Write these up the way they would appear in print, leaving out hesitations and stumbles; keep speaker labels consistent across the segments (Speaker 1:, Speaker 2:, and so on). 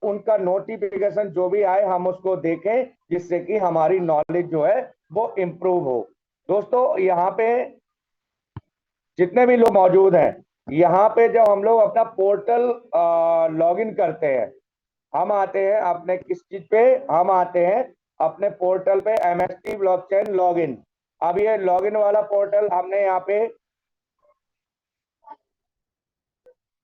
Speaker 1: उनका नोटिफिकेशन जो भी आए हम उसको देखें, जिससे कि हमारी नॉलेज जो है वो इम्प्रूव हो। दोस्तों यहाँ पे जितने भी लोग मौजूद हैं, यहाँ पे जब हम लोग अपना पोर्टल लॉगिन करते हैं, हम आते हैं अपने किस चीज पे, हम आते हैं अपने पोर्टल पे MST ब्लॉकचेन लॉगिन। अब ये लॉगिन वाला पोर्टल हमने यहाँ पे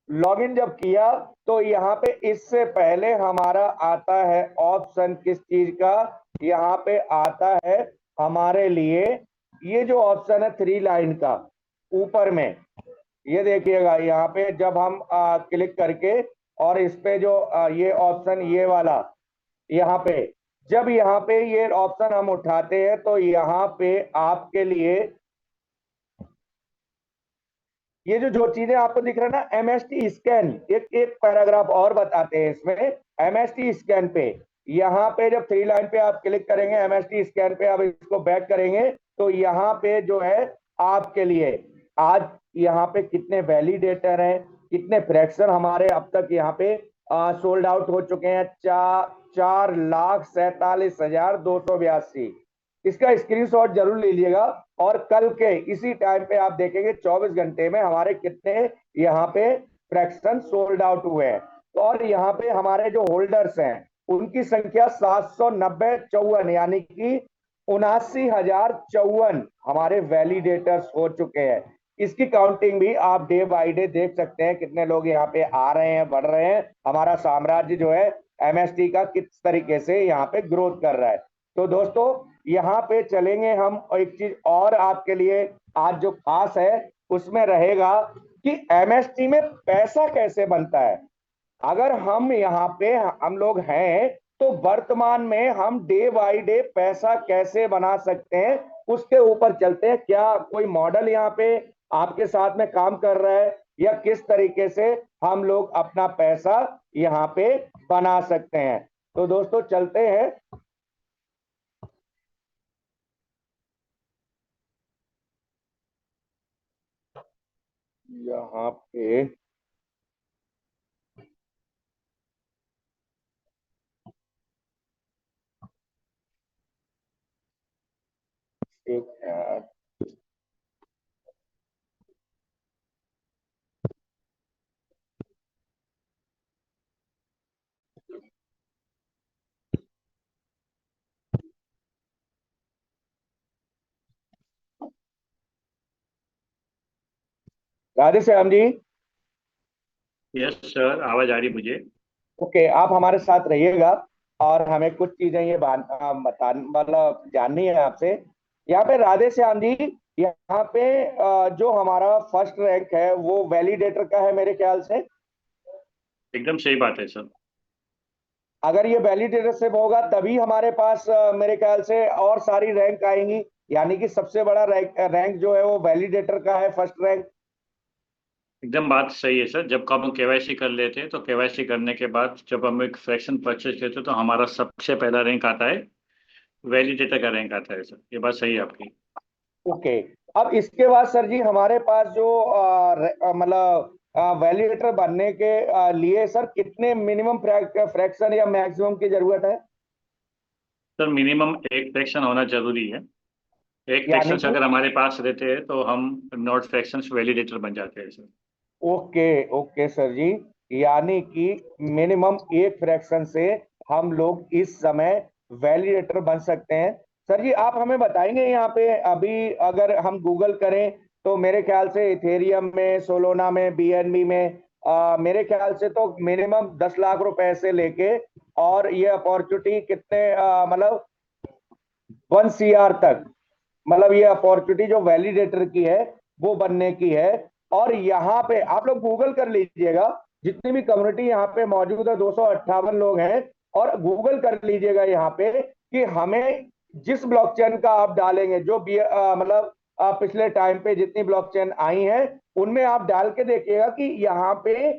Speaker 1: लॉगिन जब किया तो यहाँ पे इससे पहले हमारा आता है ऑप्शन किस चीज का, यहाँ पे आता है हमारे लिए ये जो ऑप्शन है 3 लाइन का ऊपर में, ये देखिएगा यहाँ पे जब हम क्लिक करके और इस पे जो ये ऑप्शन ये वाला यहाँ पे, जब यहाँ पे ये ऑप्शन हम उठाते हैं तो यहाँ पे आपके लिए ये जो चीजें आपको दिख रहा है ना MST स्कैन, एक एक पैराग्राफ और बताते हैं इसमें MST स्कैन पे। यहाँ पे जब 3 लाइन पे आप क्लिक करेंगे MST स्कैन पे, आप इसको बैक करेंगे तो यहाँ पे जो है आपके लिए आज यहाँ पे कितने वैलिडेटर हैं, कितने फ्रैक्शन हमारे अब तक यहाँ पे सोल्ड आउट हो चुके हैं, 4,47,282। इसका स्क्रीनशॉट जरूर लीजिएगा और कल के इसी टाइम पे आप देखेंगे 24 घंटे में हमारे कितने यहाँ पे फ्रैक्शन सोल्ड आउट हुए हैं। तो और यहाँ पे हमारे जो होल्डर्स हैं उनकी संख्या 790,54 यानी कि 79,054 हमारे वैलिडेटर्स हो चुके हैं। इसकी काउंटिंग भी आप डे बाय डे देख सकते हैं, कितने लोग यहाँ पे आ रहे हैं, बढ़ रहे हैं, हमारा साम्राज्य जो है MST का किस तरीके से यहाँ पे ग्रोथ कर रहा है। तो दोस्तों यहाँ पे चलेंगे हम, एक चीज और आपके लिए आज जो खास है उसमें रहेगा कि MST में पैसा कैसे बनता है। अगर हम यहाँ पे हम लोग हैं तो वर्तमान में हम डे बाय डे पैसा कैसे बना सकते हैं उसके ऊपर चलते हैं। क्या कोई मॉडल यहाँ पे आपके साथ में काम कर रहा है या किस तरीके से हम लोग अपना पैसा यहाँ पे बना सकते हैं। तो दोस्तों चलते हैं। यहाँ पे एक राधे श्याम जी।
Speaker 2: यस सर, आवाज आ रही मुझे।
Speaker 1: ओके, आप हमारे साथ रहिएगा और हमें कुछ चीजें ये बता मतलब जाननी है आपसे। यहाँ पे राधे श्याम जी, यहाँ पे जो हमारा फर्स्ट रैंक है वो वैलिडेटर का है मेरे ख्याल से।
Speaker 2: एकदम सही बात है सर।
Speaker 1: अगर ये वैलिडेटर से होगा तभी हमारे पास मेरे ख्याल से और सारी रैंक आएंगी, यानी कि सबसे बड़ा रैंक जो है वो वैलिडेटर का है, फर्स्ट रैंक।
Speaker 2: एकदम बात सही है सर। जब हम केवाईसी कर लेते हैं तो केवाईसी करने के बाद जब हम एक फ्रैक्शन परचेज करते हैं तो हमारा सबसे पहला रैंक आता है, वैलिडेटर का रैंक आता है सर। ये बात सही है आपकी।
Speaker 1: ओके, अब इसके बाद सर जी हमारे पास जो मतलब वैलिडेटर बनने के लिए सर कितने मिनिमम फ्रैक्शन या मैक्सिमम की जरूरत है।
Speaker 2: सर मिनिमम एक फ्रैक्शन होना जरूरी है। एक
Speaker 1: यानी
Speaker 2: फ्रैक्शन
Speaker 1: कि
Speaker 2: अगर हमारे पास रहते हैं तो हम नॉट फ्रैक्शन वैलिडेटर बन जाते हैं सर।
Speaker 1: ओके ओके सर जी, यानी कि मिनिमम एक फ्रैक्शन से हम लोग इस समय वैलिडेटर बन सकते हैं। सर जी आप हमें बताएंगे यहाँ पे अभी अगर हम गूगल करें तो मेरे ख्याल से इथेरियम में, सोलोना में, BNB में मेरे ख्याल से तो मिनिमम 10 लाख रुपए से लेके और ये अपॉर्चुनिटी कितने मतलब 1 CR तक, मतलब ये अपॉर्चुनिटी जो वैलिडेटर की है वो बनने की है। और यहाँ पे आप लोग गूगल कर लीजिएगा, जितनी भी कम्युनिटी यहाँ पे मौजूद है 258 लोग हैं, और गूगल कर लीजिएगा यहाँ पे कि हमें जिस ब्लॉकचेन का आप डालेंगे जो भी मतलब पिछले टाइम पे जितनी ब्लॉकचेन आई हैं उनमें आप डाल के देखिएगा कि यहाँ पे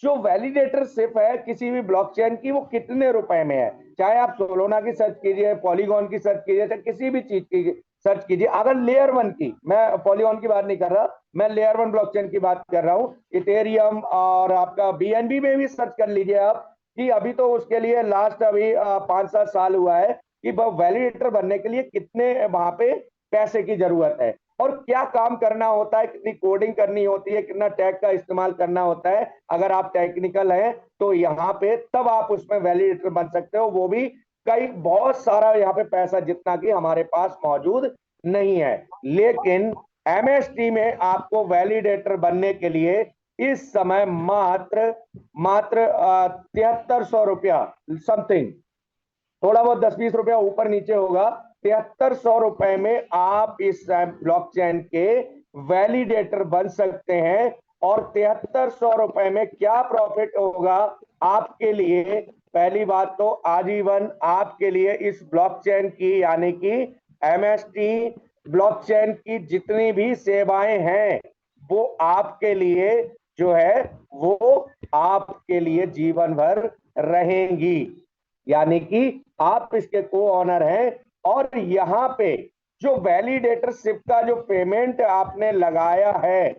Speaker 1: जो वैलिडेटरशिप है किसी भी ब्लॉकचेन की वो कितने रुपए में है। चाहे आप सोलोना की सर्च कीजिए, पॉलीगॉन की सर्च कीजिए, चाहे किसी भी चीज की सर्च कीजिए। अगर लेयर 1 की, मैं पॉलीगॉन की बात नहीं कर रहा, मैं लेयर 1 ब्लॉकचेन की बात कर रहा हूँ, इथेरियम और आपका BNB में भी सर्च कर लीजिए आप, कि अभी तो उसके लिए लास्ट अभी 5-7 साल हुआ है कि वैलिडेटर बनने के लिए कितने वहां पे पैसे की जरूरत है और क्या काम करना होता है, कितनी कोडिंग करनी होती है, कितना टैग का इस्तेमाल करना होता है। अगर आप टेक्निकल हैं तो यहाँ पे तब आप उसमें वैलिडेटर बन सकते हो, वो भी कई बहुत सारा यहाँ पे पैसा जितना कि हमारे पास मौजूद नहीं है। लेकिन एमएसटी में आपको वैलिडेटर बनने के लिए इस समय मात्र मात्र 7300 रुपया समथिंग, थोड़ा बहुत 10-20 रुपया ऊपर नीचे होगा, 7300 रुपए में आप इस ब्लॉकचेन के वैलिडेटर बन सकते हैं। और 7300 रुपए में क्या प्रॉफिट होगा आपके लिए? पहली बात तो आजीवन आपके लिए इस ब्लॉकचेन की यानी कि एमएसटी ब्लॉकचेन की जितनी भी सेवाएं हैं वो आपके लिए जो है वो आपके लिए जीवन भर रहेंगी, यानी कि आप इसके को ऑनर हैं। और यहां पे जो वैलिडेटरशिप का जो पेमेंट आपने लगाया है,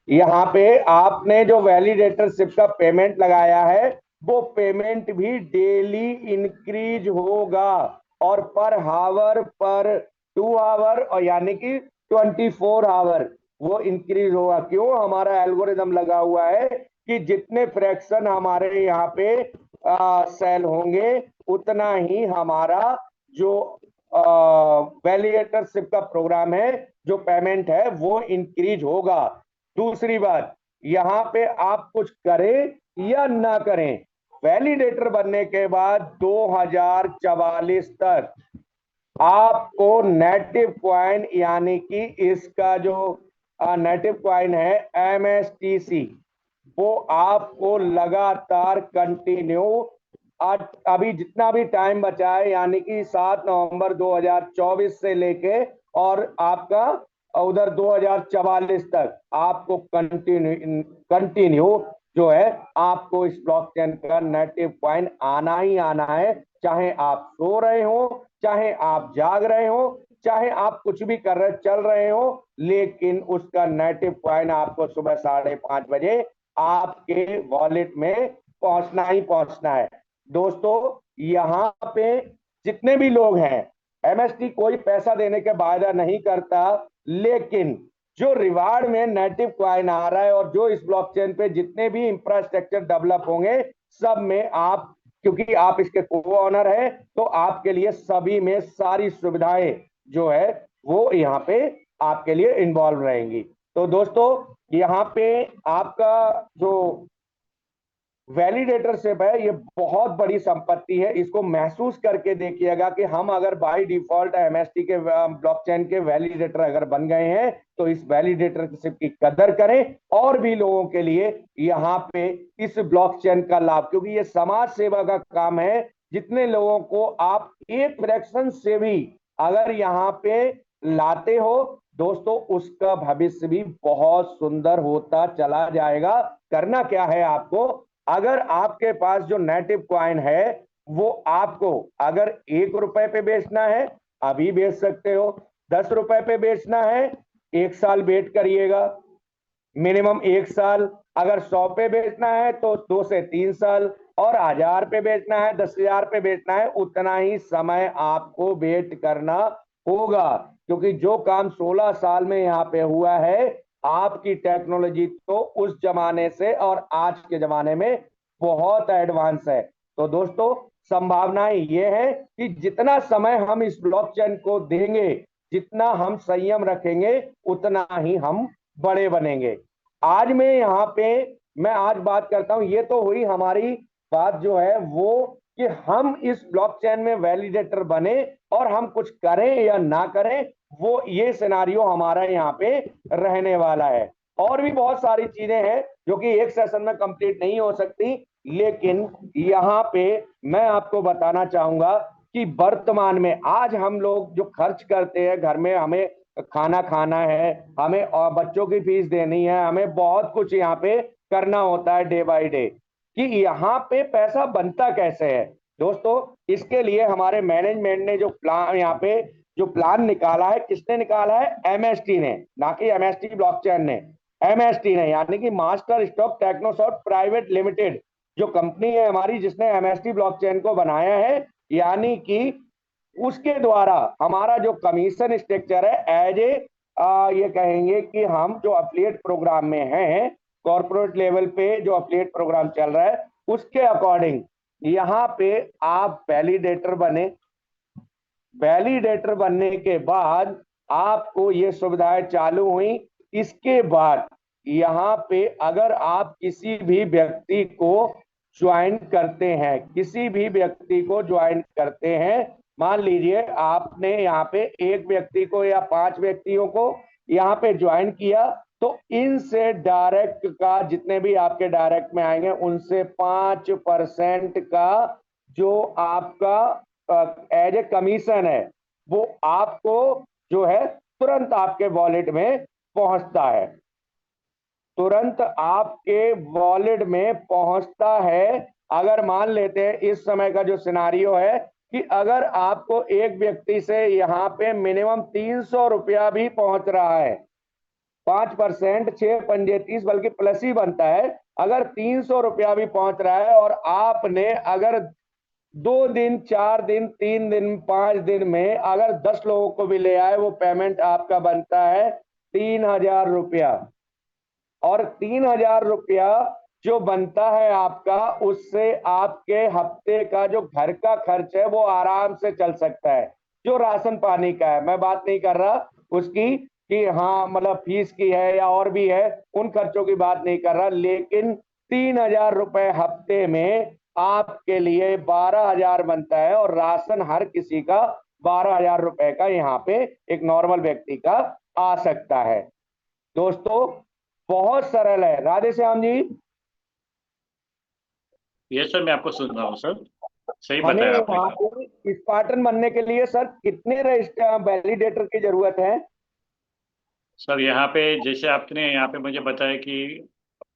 Speaker 1: यहाँ पे आपने जो वैलिडेटरशिप का पेमेंट लगाया है वो पेमेंट भी डेली इंक्रीज होगा और पर हावर पर 2 आवर और यानी कि 24 आवर वो इंक्रीज होगा। क्यों? हमारा एल्गोरिदम लगा हुआ है कि जितने फ्रैक्शन हमारे यहाँ पे सेल होंगे उतना ही हमारा जो वैलिडेटरशिप का प्रोग्राम है, जो पेमेंट है वो इंक्रीज होगा। दूसरी बात, यहाँ पे आप कुछ करें या ना करें, वैलिडेटर बनने के बाद 2044 तक आपको नेटिव कॉइन यानी कि इसका जो नेटिव कॉइन है एमएसटीसी वो आपको लगातार कंटिन्यू अभी जितना भी टाइम बचा है यानी कि 7 नवंबर 2024 से लेके और आपका उधर 2044 तक आपको कंटिन्यू जो है आपको इस ब्लॉकचेन का नेटिव कॉइन आना ही आना है, चाहे आप सो रहे हो, चाहे आप जाग रहे हो, चाहे आप कुछ भी कर रहे चल रहे हो, लेकिन उसका नेटिव कॉइन आपको सुबह 5:30 बजे आपके वॉलेट में पहुंचना ही पहुंचना है। दोस्तों यहाँ पे जितने भी लोग हैं, एमएसटी कोई पैसा देने के वायदा नहीं करता, लेकिन जो रिवार्ड में नेटिव कॉइन आ रहा है और जो इस ब्लॉकचेन पे जितने भी इंफ्रास्ट्रक्चर डेवलप होंगे सब में आप, क्योंकि आप इसके को ऑनर है तो आपके लिए सभी में सारी सुविधाएं जो है वो यहाँ पे आपके लिए इन्वॉल्व रहेंगी। तो दोस्तों यहाँ पे आपका जो वैलिडेटरशिप है ये बहुत बड़ी संपत्ति है, इसको महसूस करके देखिएगा कि हम अगर बाय डिफॉल्ट एमएसटी के ब्लॉकचेन के वैलिडेटर अगर बन गए हैं तो इस वैलिडेटरशिप की कदर करें और भी लोगों के लिए यहाँ पे इस ब्लॉकचेन का लाभ, क्योंकि ये समाज सेवा का काम है। जितने लोगों को आप एक फ्रैक्शन से भी अगर यहाँ पे लाते हो दोस्तों उसका भविष्य भी बहुत सुंदर होता चला जाएगा। करना क्या है आपको, अगर आपके पास जो नेटिव कॉइन है वो आपको अगर 1 रुपए पे बेचना है अभी बेच सकते हो, 10 रुपए पे बेचना है 1 साल वेट करिएगा, मिनिमम 1 साल, अगर 100 पे बेचना है तो 2 से 3 साल, और 1000 पे बेचना है 10,000 पे बेचना है उतना ही समय आपको वेट करना होगा। क्योंकि जो काम 16 साल में यहाँ पे हुआ है आपकी टेक्नोलॉजी तो उस जमाने से और आज के जमाने में बहुत एडवांस है। तो दोस्तों संभावनाएं ये है कि जितना समय हम इस ब्लॉकचेन को देंगे, जितना हम संयम रखेंगे उतना ही हम बड़े बनेंगे। आज मैं यहाँ पे मैं आज बात करता हूं, ये तो हुई हमारी बात जो है वो कि हम इस ब्लॉकचेन में वैलिडेटर बने और हम कुछ करें या ना करें, वो ये सिनारियो हमारा यहाँ पे रहने वाला है। और भी बहुत सारी चीजें हैं जो कि एक सेशन में कंप्लीट नहीं हो सकती, लेकिन यहाँ पे मैं आपको बताना चाहूंगा कि वर्तमान में आज हम लोग जो खर्च करते हैं घर में, हमें खाना खाना है, हमें और बच्चों की फीस देनी है, हमें बहुत कुछ यहाँ पे करना होता है डे बाय डे, कि यहाँ पे पैसा बनता कैसे है। दोस्तों इसके लिए हमारे मैनेजमेंट ने जो प्लान यहाँ पे जो प्लान निकाला है, किसने निकाला है? एमएसटी ने, ना कि एमएसटी ब्लॉकचेन ने, एमएसटी ने यानी कि मास्टर स्टॉक टेक्नोसॉफ्ट प्राइवेट लिमिटेड जो कंपनी है हमारी जिसने एमएसटी ब्लॉकचेन को बनाया है, यानी कि उसके द्वारा हमारा जो कमीशन स्ट्रक्चर है एज ए ये कहेंगे कि हम जो अफिलिएट प्रोग्राम में हैं, कॉर्पोरेट लेवल पे जो अफिलिएट प्रोग्राम चल रहा है उसके अकॉर्डिंग यहाँ पे आप वैलिडेटर बने। वैलिडेटर बनने के बाद आपको ये सुविधाएं चालू हुई। इसके बाद यहाँ पे अगर आप किसी भी व्यक्ति को ज्वाइन करते हैं, किसी भी व्यक्ति को ज्वाइन करते हैं, मान लीजिए आपने यहाँ पे एक व्यक्ति को या 5 व्यक्तियों को यहाँ पे ज्वाइन किया, तो इनसे डायरेक्ट का जितने भी आपके डायरेक्ट में आएंगे उनसे 5% का जो आपका एज ए कमीशन है वो आपको जो है तुरंत आपके वॉलेट में पहुंचता है, तुरंत आपके वॉलेट में पहुंचता है। अगर मान लेते हैं इस समय का जो सिनारियो है कि अगर आपको एक व्यक्ति से यहाँ पे मिनिमम 300 रुपया भी पहुंच रहा है, 5%, 6 पंजे 30 बल्कि प्लस ही बनता है। अगर 300 रुपया भी पहुंच रहा है और आपने अगर 2 दिन, 4 दिन, 3 दिन, 5 दिन में अगर 10 लोगों को भी ले आए, वो पेमेंट आपका बनता है 3,000 रुपया। और 3,000 रुपया जो बनता है आपका, उससे आपके हफ्ते का जो घर का खर्च है वो आराम से चल सकता है। जो राशन पानी का है, मैं बात नहीं कर रहा उसकी कि हाँ मतलब फीस की है या और भी है, उन खर्चों की बात नहीं कर रहा, लेकिन 3,000 रुपए हफ्ते में आपके लिए 12,000 बनता है। और राशन हर किसी का 12,000 रुपए का यहाँ पे एक नॉर्मल व्यक्ति का आ सकता है। दोस्तों बहुत सरल है। राधे श्याम जी।
Speaker 2: ये सर मैं आपको सुन रहा हूँ सर, सही
Speaker 1: हमें
Speaker 2: बताया आपने।
Speaker 1: यहाँ पे स्पार्टन बनने के लिए सर कितने वैलिडेटर की जरूरत है?
Speaker 2: सर यहाँ पे जैसे आपने यहाँ पे मुझे बताया कि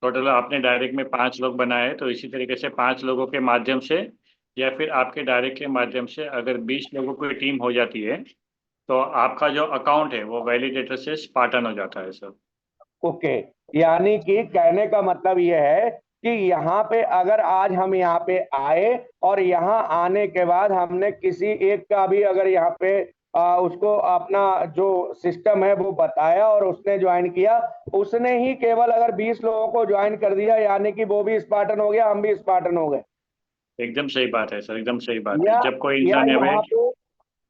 Speaker 2: टोटल आपने डायरेक्ट में 5 लोग बनाए, तो इसी तरीके से 5 लोगों के माध्यम से या फिर आपके डायरेक्ट के माध्यम से अगर 20 लोगों की टीम हो जाती है तो आपका जो अकाउंट है वो वैलिडेटर से स्पार्टन हो जाता है सर।
Speaker 1: ओके, यानी कि कहने का मतलब यह है कि यहाँ पे अगर आज हम यहाँ पे आए और यहाँ आने के बाद हमने किसी एक का भी अगर यहाँ पे उसको अपना जो सिस्टम है वो बताया और उसने ज्वाइन किया, उसने ही केवल अगर 20 लोगों को ज्वाइन कर दिया, यानी कि वो भी स्पार्टन हो गया, हम भी स्पार्टन हो गए।
Speaker 2: एकदम सही बात है सर, एकदम सही बात है।
Speaker 1: या
Speaker 2: जब कोई
Speaker 1: या
Speaker 2: इंसान
Speaker 1: यहाँ
Speaker 2: है।
Speaker 1: पे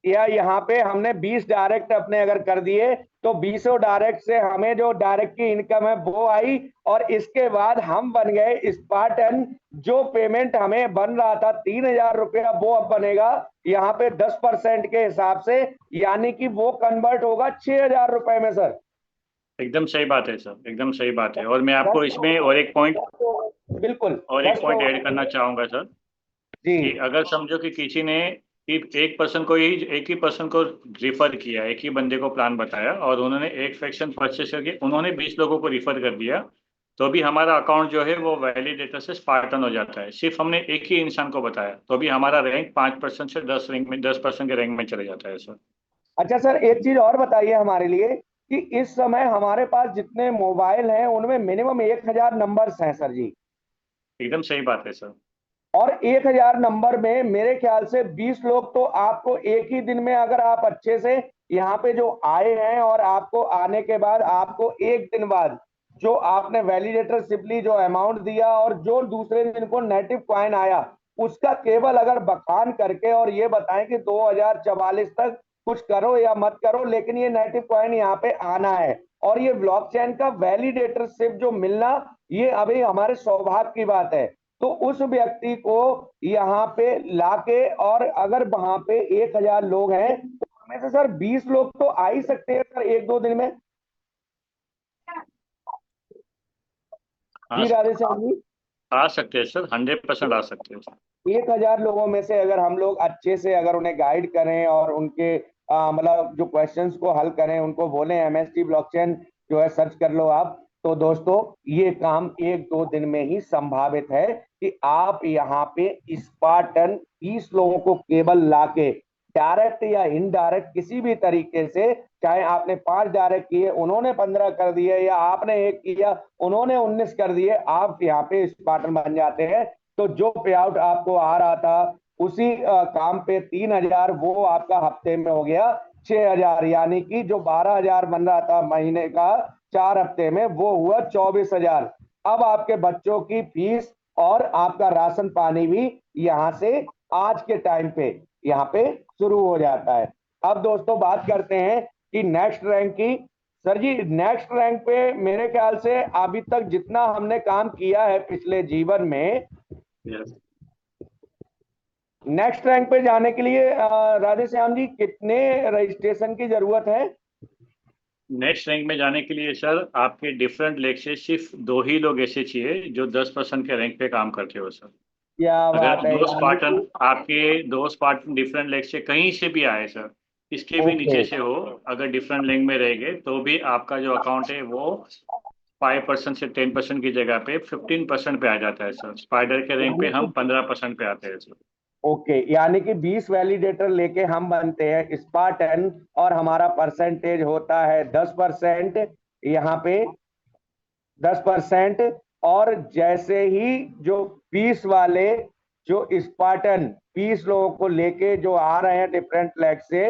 Speaker 1: या यहाँ पे हमने 20 डायरेक्ट अपने अगर कर दिए तो 20 डायरेक्ट से हमें जो डायरेक्ट की इनकम है वो आई, और इसके बाद हम बन गए स्पार्टन। जो पेमेंट हमें बन रहा था 3,000 रुपया, वो अब बनेगा यहाँ पे 10% के हिसाब से, यानी कि वो कन्वर्ट होगा 6,000 रुपए में सर।
Speaker 2: एकदम सही बात है सर, एकदम सही बात है। और मैं आपको
Speaker 1: 10
Speaker 2: इसमें और एक पॉइंट
Speaker 1: बिल्कुल
Speaker 2: और एक
Speaker 1: 10
Speaker 2: पॉइंट ऐड
Speaker 1: लोग
Speaker 2: करना चाहूंगा सर,
Speaker 1: जी।
Speaker 2: कि अगर समझो कि किसी ने एक पर्सन को ही एक ही पर्सन को रिफर किया, एक ही बंदे को प्लान बताया और उन्होंने एक फ्रैक्शन परचेस करके उन्होंने 20 लोगों को रिफर कर दिया, तो भी हमारा अकाउंट जो है वो वैलिडेटर से स्पार्टन हो जाता है। सिर्फ हमने एक ही इंसान को बताया तो भी हमारा रैंक 5% से 10% के रैंक में चले जाता है सर।
Speaker 1: अच्छा सर, एक चीज और बताइए हमारे लिए कि इस समय हमारे पास जितने मोबाइल हैं उनमें मिनिमम 1,000 नंबर्स हैं सर जी।
Speaker 2: एकदम सही बात है सर।
Speaker 1: और 1,000 नंबर में मेरे ख्याल से 20 लोग तो आपको एक ही दिन में, अगर आप अच्छे से यहाँ पे जो आए हैं और आपको आने के बाद आपको एक दिन बाद जो आपने वैलिडेटर सिंपली जो अमाउंट दिया और जो दूसरे दिन को नेटिव कॉइन आया, उसका केवल अगर बखान करके और ये बताएं कि 2044 तक कुछ करो या मत करो, लेकिन ये नेटिव कॉइन यहाँ पे आना है। और ये ब्लॉकचेन का वैलिडेटरशिप जो मिलना, ये अभी हमारे सौभाग्य की बात है। तो उस व्यक्ति को यहाँ पे लाके, और अगर वहां पे 1,000 लोग हैं तो हमें से सर 20 लोग तो आ ही सकते हैं सर 1-2 दिन में।
Speaker 2: हाँ,
Speaker 1: जी राधे श्याम जी।
Speaker 2: आ सकते हैं सर, 100% आ सकते हैं सर।
Speaker 1: 1,000 लोगों में से अगर हम लोग अच्छे से अगर उन्हें गाइड करें और उनके मतलब जो क्वेश्चंस को हल करें, उनको बोलें एमएसटी ब्लॉकचेन जो है सर्च कर लो आप, तो दोस्तों ये काम 1-2 दिन में ही संभावित है कि आप यहाँ पे स्पार्टन 20 लोगों को केवल लाके डायरेक्ट या इनडायरेक्ट किसी भी तरीके से, चाहे आपने 5 डायरेक्ट किए उन्होंने 15 कर दिए या आपने 1 किया उन्होंने 19 कर दिए, आप यहाँ पे स्पार्टन बन जाते हैं। तो जो पे आउट आपको आ रहा था उसी काम पे 3,000 वो आपका हफ्ते में हो गया 6,000, यानी कि जो 12,000 बन रहा था महीने का 4 हफ्ते में वो हुआ 24,000। अब आपके बच्चों की फीस और आपका राशन पानी भी यहाँ से आज के टाइम पे यहाँ पे शुरू हो जाता है। अब दोस्तों बात करते हैं कि नेक्स्ट रैंक की। सर जी नेक्स्ट रैंक पे मेरे ख्याल से अभी तक जितना हमने काम किया है पिछले जीवन में,
Speaker 2: यस।
Speaker 1: नेक्स्ट रैंक पे जाने के लिए राधे श्याम जी कितने रजिस्ट्रेशन की जरूरत है?
Speaker 2: नेक्स्ट रैंक में जाने के लिए सर आपके डिफरेंट लेग से सिर्फ 2 ही लोग ऐसे चाहिए जो 10% के रैंक पे काम करते हो सर।
Speaker 1: क्या
Speaker 2: अगर
Speaker 1: बात है,
Speaker 2: दो
Speaker 1: यानी
Speaker 2: स्पार्टन
Speaker 1: कि
Speaker 2: आपके 2 स्पार्टन डिफरेंट लेग से कहीं से भी आए सर, इसके भी
Speaker 1: ओके
Speaker 2: नीचे से हो, अगर डिफरेंट लेग में रहेंगे तो भी आपका जो अकाउंट है वो 5% से 10% की जगह पे 15% पे आ जाता है सर। स्पाइडर के रैंक पे
Speaker 1: यानी
Speaker 2: हम
Speaker 1: कि
Speaker 2: 15% पे आते हैं सर।
Speaker 1: ओके, यानी कि 20 वैलिडेटर लेके हम बनते हैं स्पार्टन और हमारा परसेंटेज होता है 10%, यहाँ पे 10%। और जैसे ही जो 20 वाले जो स्पार्टन 20 लोगों को लेके जो आ रहे हैं डिफरेंट लैग से,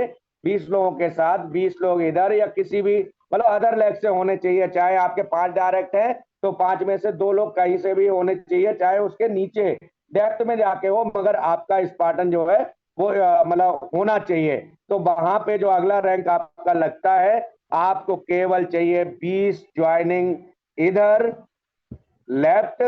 Speaker 1: 20 लोगों के साथ 20 लोग इधर या किसी भी मतलब अदर लैग से होने चाहिए, चाहे आपके 5 डायरेक्ट है तो 5 में से 2 लोग कहीं से भी होने चाहिए, चाहे उसके नीचे डेप्थ में जाके हो, मगर आपका स्पार्टन जो है वो मतलब होना चाहिए। तो वहां पे जो अगला रैंक आपका लगता है, आपको केवल चाहिए 20 ज्वाइनिंग इधर लेफ्ट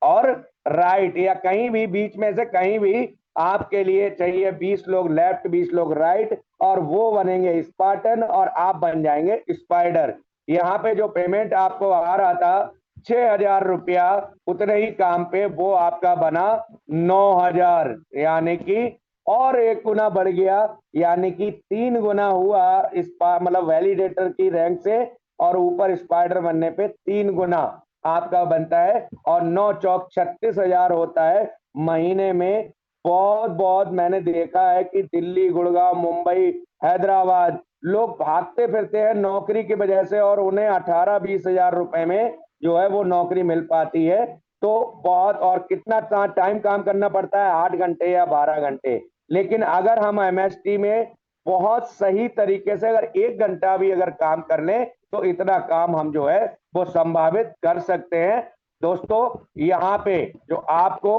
Speaker 1: और राइट, या कहीं भी बीच में से कहीं भी आपके लिए चाहिए 20 लोग लेफ्ट 20 लोग राइट, और वो बनेंगे स्पार्टन और आप बन जाएंगे स्पाइडर। यहाँ पे जो पेमेंट आपको आ रहा था 6,000 रुपया, उतने ही काम पे वो आपका बना 9,000, यानी कि और 1 गुना बढ़ गया, यानी कि 3 गुना हुआ इस मतलब वैलिडेटर की रैंक से, और ऊपर स्पाइडर बनने पे 3 गुना आपका बनता है, और 9 चौक 36,000 होता है महीने में। बहुत बहुत मैंने देखा है कि दिल्ली गुड़गांव मुंबई हैदराबाद लोग भागते फिरते हैं नौकरी की वजह से, और उन्हें 18-20 हजार रुपए में जो है वो नौकरी मिल पाती है। तो बहुत, और कितना टाइम काम करना पड़ता है, 8 घंटे या 12 घंटे। लेकिन अगर हम एमएसटी में बहुत सही तरीके से अगर 1 घंटा भी अगर काम कर लें तो इतना काम हम जो है वो संभावित कर सकते हैं। दोस्तों यहाँ पे जो आपको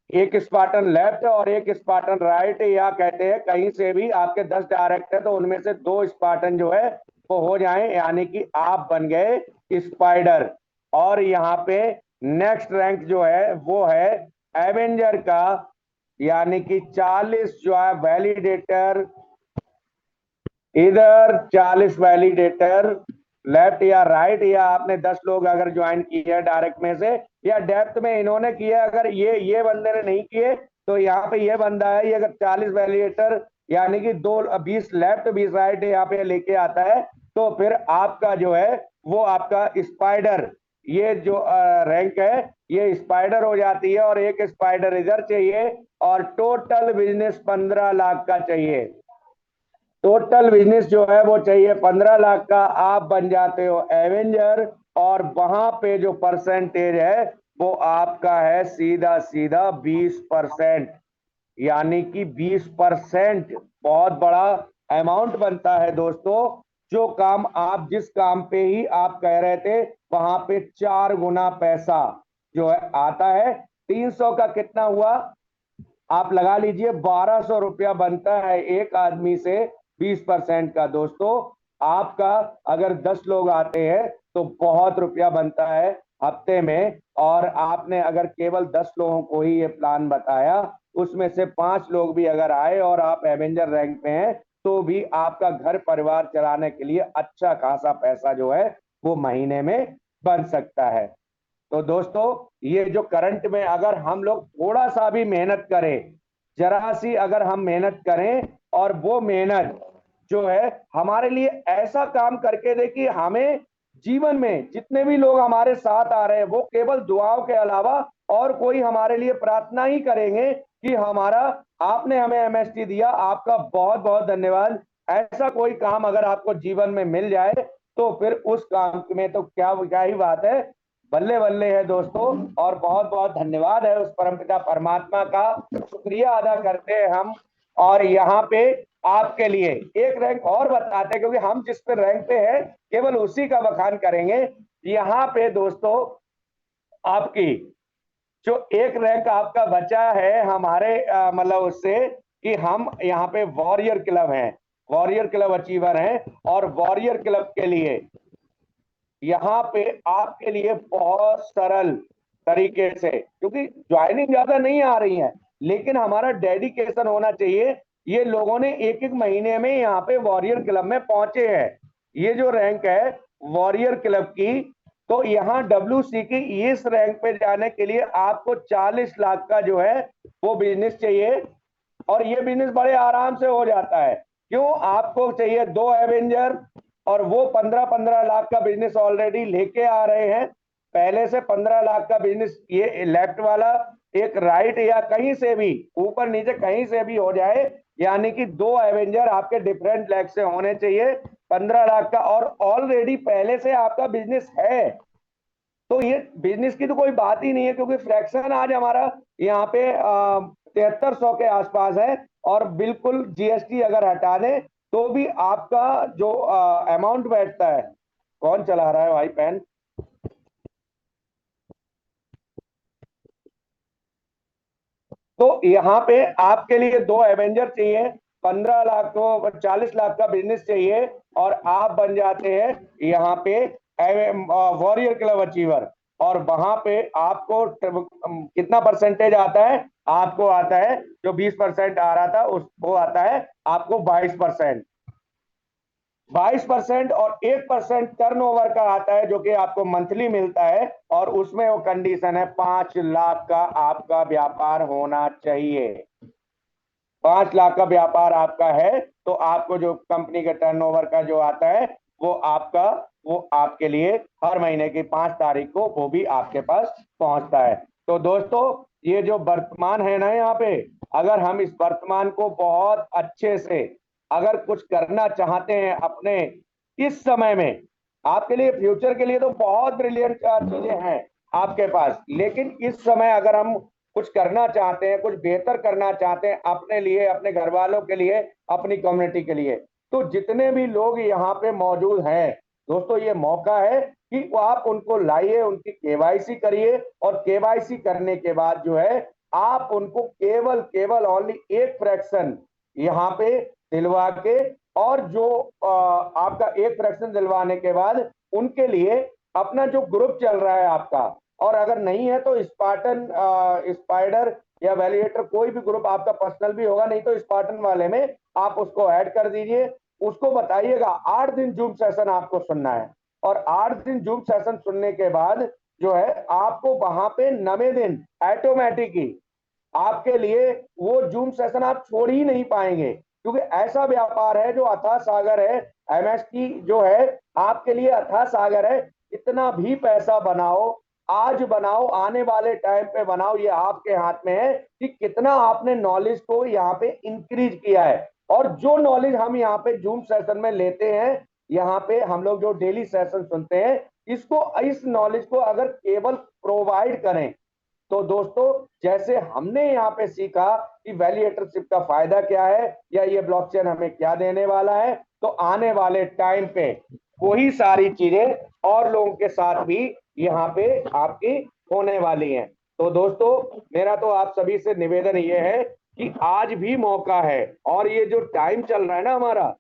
Speaker 1: एक स्पार्टन लेफ्ट और एक स्पार्टन राइट, या कहते हैं कहीं से भी आपके 10 डायरेक्ट है तो उनमें से 2 स्पार्टन जो है वो हो जाए, यानी कि आप बन गए स्पाइडर। और यहाँ पे नेक्स्ट रैंक जो है वो है एवेंजर का, यानी कि 40 जो है वैलिडेटर इधर, 40 वैलिडेटर लेफ्ट या राइट, या आपने 10 लोग अगर ज्वाइन किए डायरेक्ट में से या डेप्थ में इन्होंने किया, अगर ये बंदे ने नहीं किए तो यहाँ पे ये बंदा है, ये अगर 40 वैलिडेटर यानी कि 20 लेफ्ट 20 राइट यहाँ पे लेके आता है, तो फिर आपका जो है वो आपका स्पाइडर, ये जो रैंक है ये स्पाइडर हो जाती है, और एक स्पाइडर इधर चाहिए, और टोटल बिजनेस 15 लाख का चाहिए। टोटल बिजनेस जो है वो चाहिए 15 लाख का, आप बन जाते हो एवेंजर। और वहां पे जो परसेंटेज है वो आपका है सीधा सीधा 20%, यानी कि 20% बहुत बड़ा अमाउंट बनता है दोस्तों। जो काम आप जिस काम पे ही आप कह रहे थे वहां पे 4 गुना पैसा जो है आता है। 300 का कितना हुआ, आप लगा लीजिए 1,200 रुपया बनता है एक आदमी से 20% का। दोस्तों आपका अगर 10 लोग आते हैं तो बहुत रुपया बनता है हफ्ते में, और आपने अगर केवल 10 लोगों को ही ये प्लान बताया, उसमें से 5 लोग भी अगर आए और आप एवेंजर रैंक में हैं तो भी आपका घर परिवार चलाने के लिए अच्छा खासा पैसा जो है वो महीने में बन सकता है। तो दोस्तों ये जो करंट में अगर हम लोग थोड़ा सा भी मेहनत करें, जरा सी अगर हम मेहनत करें, और वो मेहनत जो है हमारे लिए ऐसा काम करके दे कि हमें जीवन में जितने भी लोग हमारे साथ आ रहे हैं वो केवल दुआओं के अलावा और कोई हमारे लिए प्रार्थना ही करेंगे कि हमारा आपने हमें एमएसटी दिया, आपका बहुत बहुत धन्यवाद। ऐसा कोई काम अगर आपको जीवन में मिल जाए तो फिर उस काम में तो क्या क्या ही बात है। बल्ले बल्ले है दोस्तों। और बहुत बहुत धन्यवाद है उस परमपिता परमात्मा का, शुक्रिया अदा करते हैं हम। और यहाँ पे आपके लिए एक रैंक और बताते हैं, क्योंकि हम जिस पे रैंक पे है केवल उसी का बखान करेंगे। यहाँ पे दोस्तों आपकी जो एक रैंक आपका बचा है हमारे मतलब उससे, कि हम यहाँ पे वॉरियर क्लब हैं, वॉरियर क्लब अचीवर हैं। और वॉरियर क्लब के लिए यहाँ पे आपके लिए बहुत सरल तरीके से, क्योंकि ज्वाइनिंग ज्यादा नहीं आ रही है, लेकिन हमारा डेडिकेशन होना चाहिए। ये लोगों ने एक एक महीने में यहाँ पे वॉरियर क्लब में पहुंचे हैं। ये जो रैंक है वॉरियर क्लब की, तो यहाँ WC की इस रैंक पे जाने के लिए आपको 40 लाख का जो है वो बिजनेस चाहिए। और ये बिजनेस बड़े आराम से हो जाता है। क्यों? आपको चाहिए 2 एवेंजर, और वो 15-15 लाख का बिजनेस ऑलरेडी लेके आ रहे हैं। पहले से 15 लाख का बिजनेस ये लेफ्ट वाला, एक राइट या कहीं से भी ऊपर नीचे कहीं से भी हो जाए, यानी कि 2 एवेंजर आपके डिफरेंट लेग से होने चाहिए 15 लाख का। और ऑलरेडी पहले से आपका बिजनेस है, तो ये बिजनेस की तो कोई बात ही नहीं है, क्योंकि फ्रैक्शन आज हमारा यहाँ पे 7300 के आसपास है। और बिल्कुल GST अगर हटा दें तो भी आपका जो अमाउंट बैठता है। कौन चला रहा है भाई पेन? तो यहाँ पे आपके लिए 2 एवेंजर चाहिए, 15 लाख को 40 लाख का बिजनेस चाहिए, और आप बन जाते हैं यहाँ पे वॉरियर क्लब अचीवर। और वहां पे आपको कितना परसेंटेज आता है? आपको आता है जो 20% आ रहा था उस वो आता है आपको 22%। 22% और 1% टर्नओवर का आता है, जो कि आपको मंथली मिलता है। और उसमें वो कंडीशन है 5 लाख का आपका व्यापार होना चाहिए। 5 लाख का व्यापार आपका है तो आपको जो कंपनी के टर्नओवर का जो आता है वो आपका, वो आपके लिए हर महीने की 5 तारीख को वो भी आपके पास पहुंचता है। तो दोस्तों ये जो वर्तमान है ना यहाँ पे, अगर हम इस वर्तमान को बहुत अच्छे से अगर कुछ करना चाहते हैं अपने इस समय में, आपके लिए फ्यूचर के लिए तो बहुत ब्रिलियंट चीजें हैं आपके पास, लेकिन इस समय अगर हम कुछ करना चाहते हैं, कुछ बेहतर करना चाहते हैं अपने लिए, अपने घर वालों के लिए, अपनी कम्युनिटी के लिए, तो जितने भी लोग यहाँ पे मौजूद हैं दोस्तों, ये मौका है कि आप उनको लाइए, उनकी केवाईसी करिए। और केवाईसी करने के बाद जो है आप उनको केवल केवल ओनली एक फ्रैक्शन यहाँ पे दिलवा के, और जो आपका एक फ्रैक्शन दिलवाने के बाद उनके लिए अपना जो ग्रुप चल रहा है आपका, और अगर नहीं है तो स्पार्टन स्पाइडर या वैलिडेटर कोई भी ग्रुप आपका पर्सनल भी होगा, नहीं तो स्पार्टन वाले में आप उसको ऐड कर दीजिए। उसको बताइएगा 8 दिन जूम सेशन आपको सुनना है, और 8 दिन जूम सेशन सुनने के बाद जो है आपको वहां पे 9वें दिन ऑटोमेटिक ही आपके लिए वो जूम सेशन आप छोड़ ही नहीं पाएंगे, क्योंकि ऐसा व्यापार है जो अथाह सागर है। MS की जो है आपके लिए अथाह सागर है। इतना भी पैसा बनाओ, आज बनाओ, आने वाले टाइम पे बनाओ, ये आपके हाथ में है कि कितना आपने नॉलेज को यहाँ पे इंक्रीज किया है। और जो नॉलेज हम यहाँ पे जूम सेशन में लेते हैं, यहाँ पे हम लोग जो डेली सेशन सुनते हैं, इसको इस नॉलेज को अगर केवल प्रोवाइड करें, तो दोस्तों जैसे हमने यहाँ पे सीखा कि वैल्यूएटरशिप का फायदा क्या है या ये ब्लॉकचेन हमें क्या देने वाला है, तो आने वाले टाइम पे वही सारी चीजें और लोगों के साथ भी यहाँ पे आपकी होने वाली हैं। तो दोस्तों मेरा तो आप सभी से निवेदन ये है कि आज भी मौका है, और ये जो टाइम चल रहा है ना हमारा,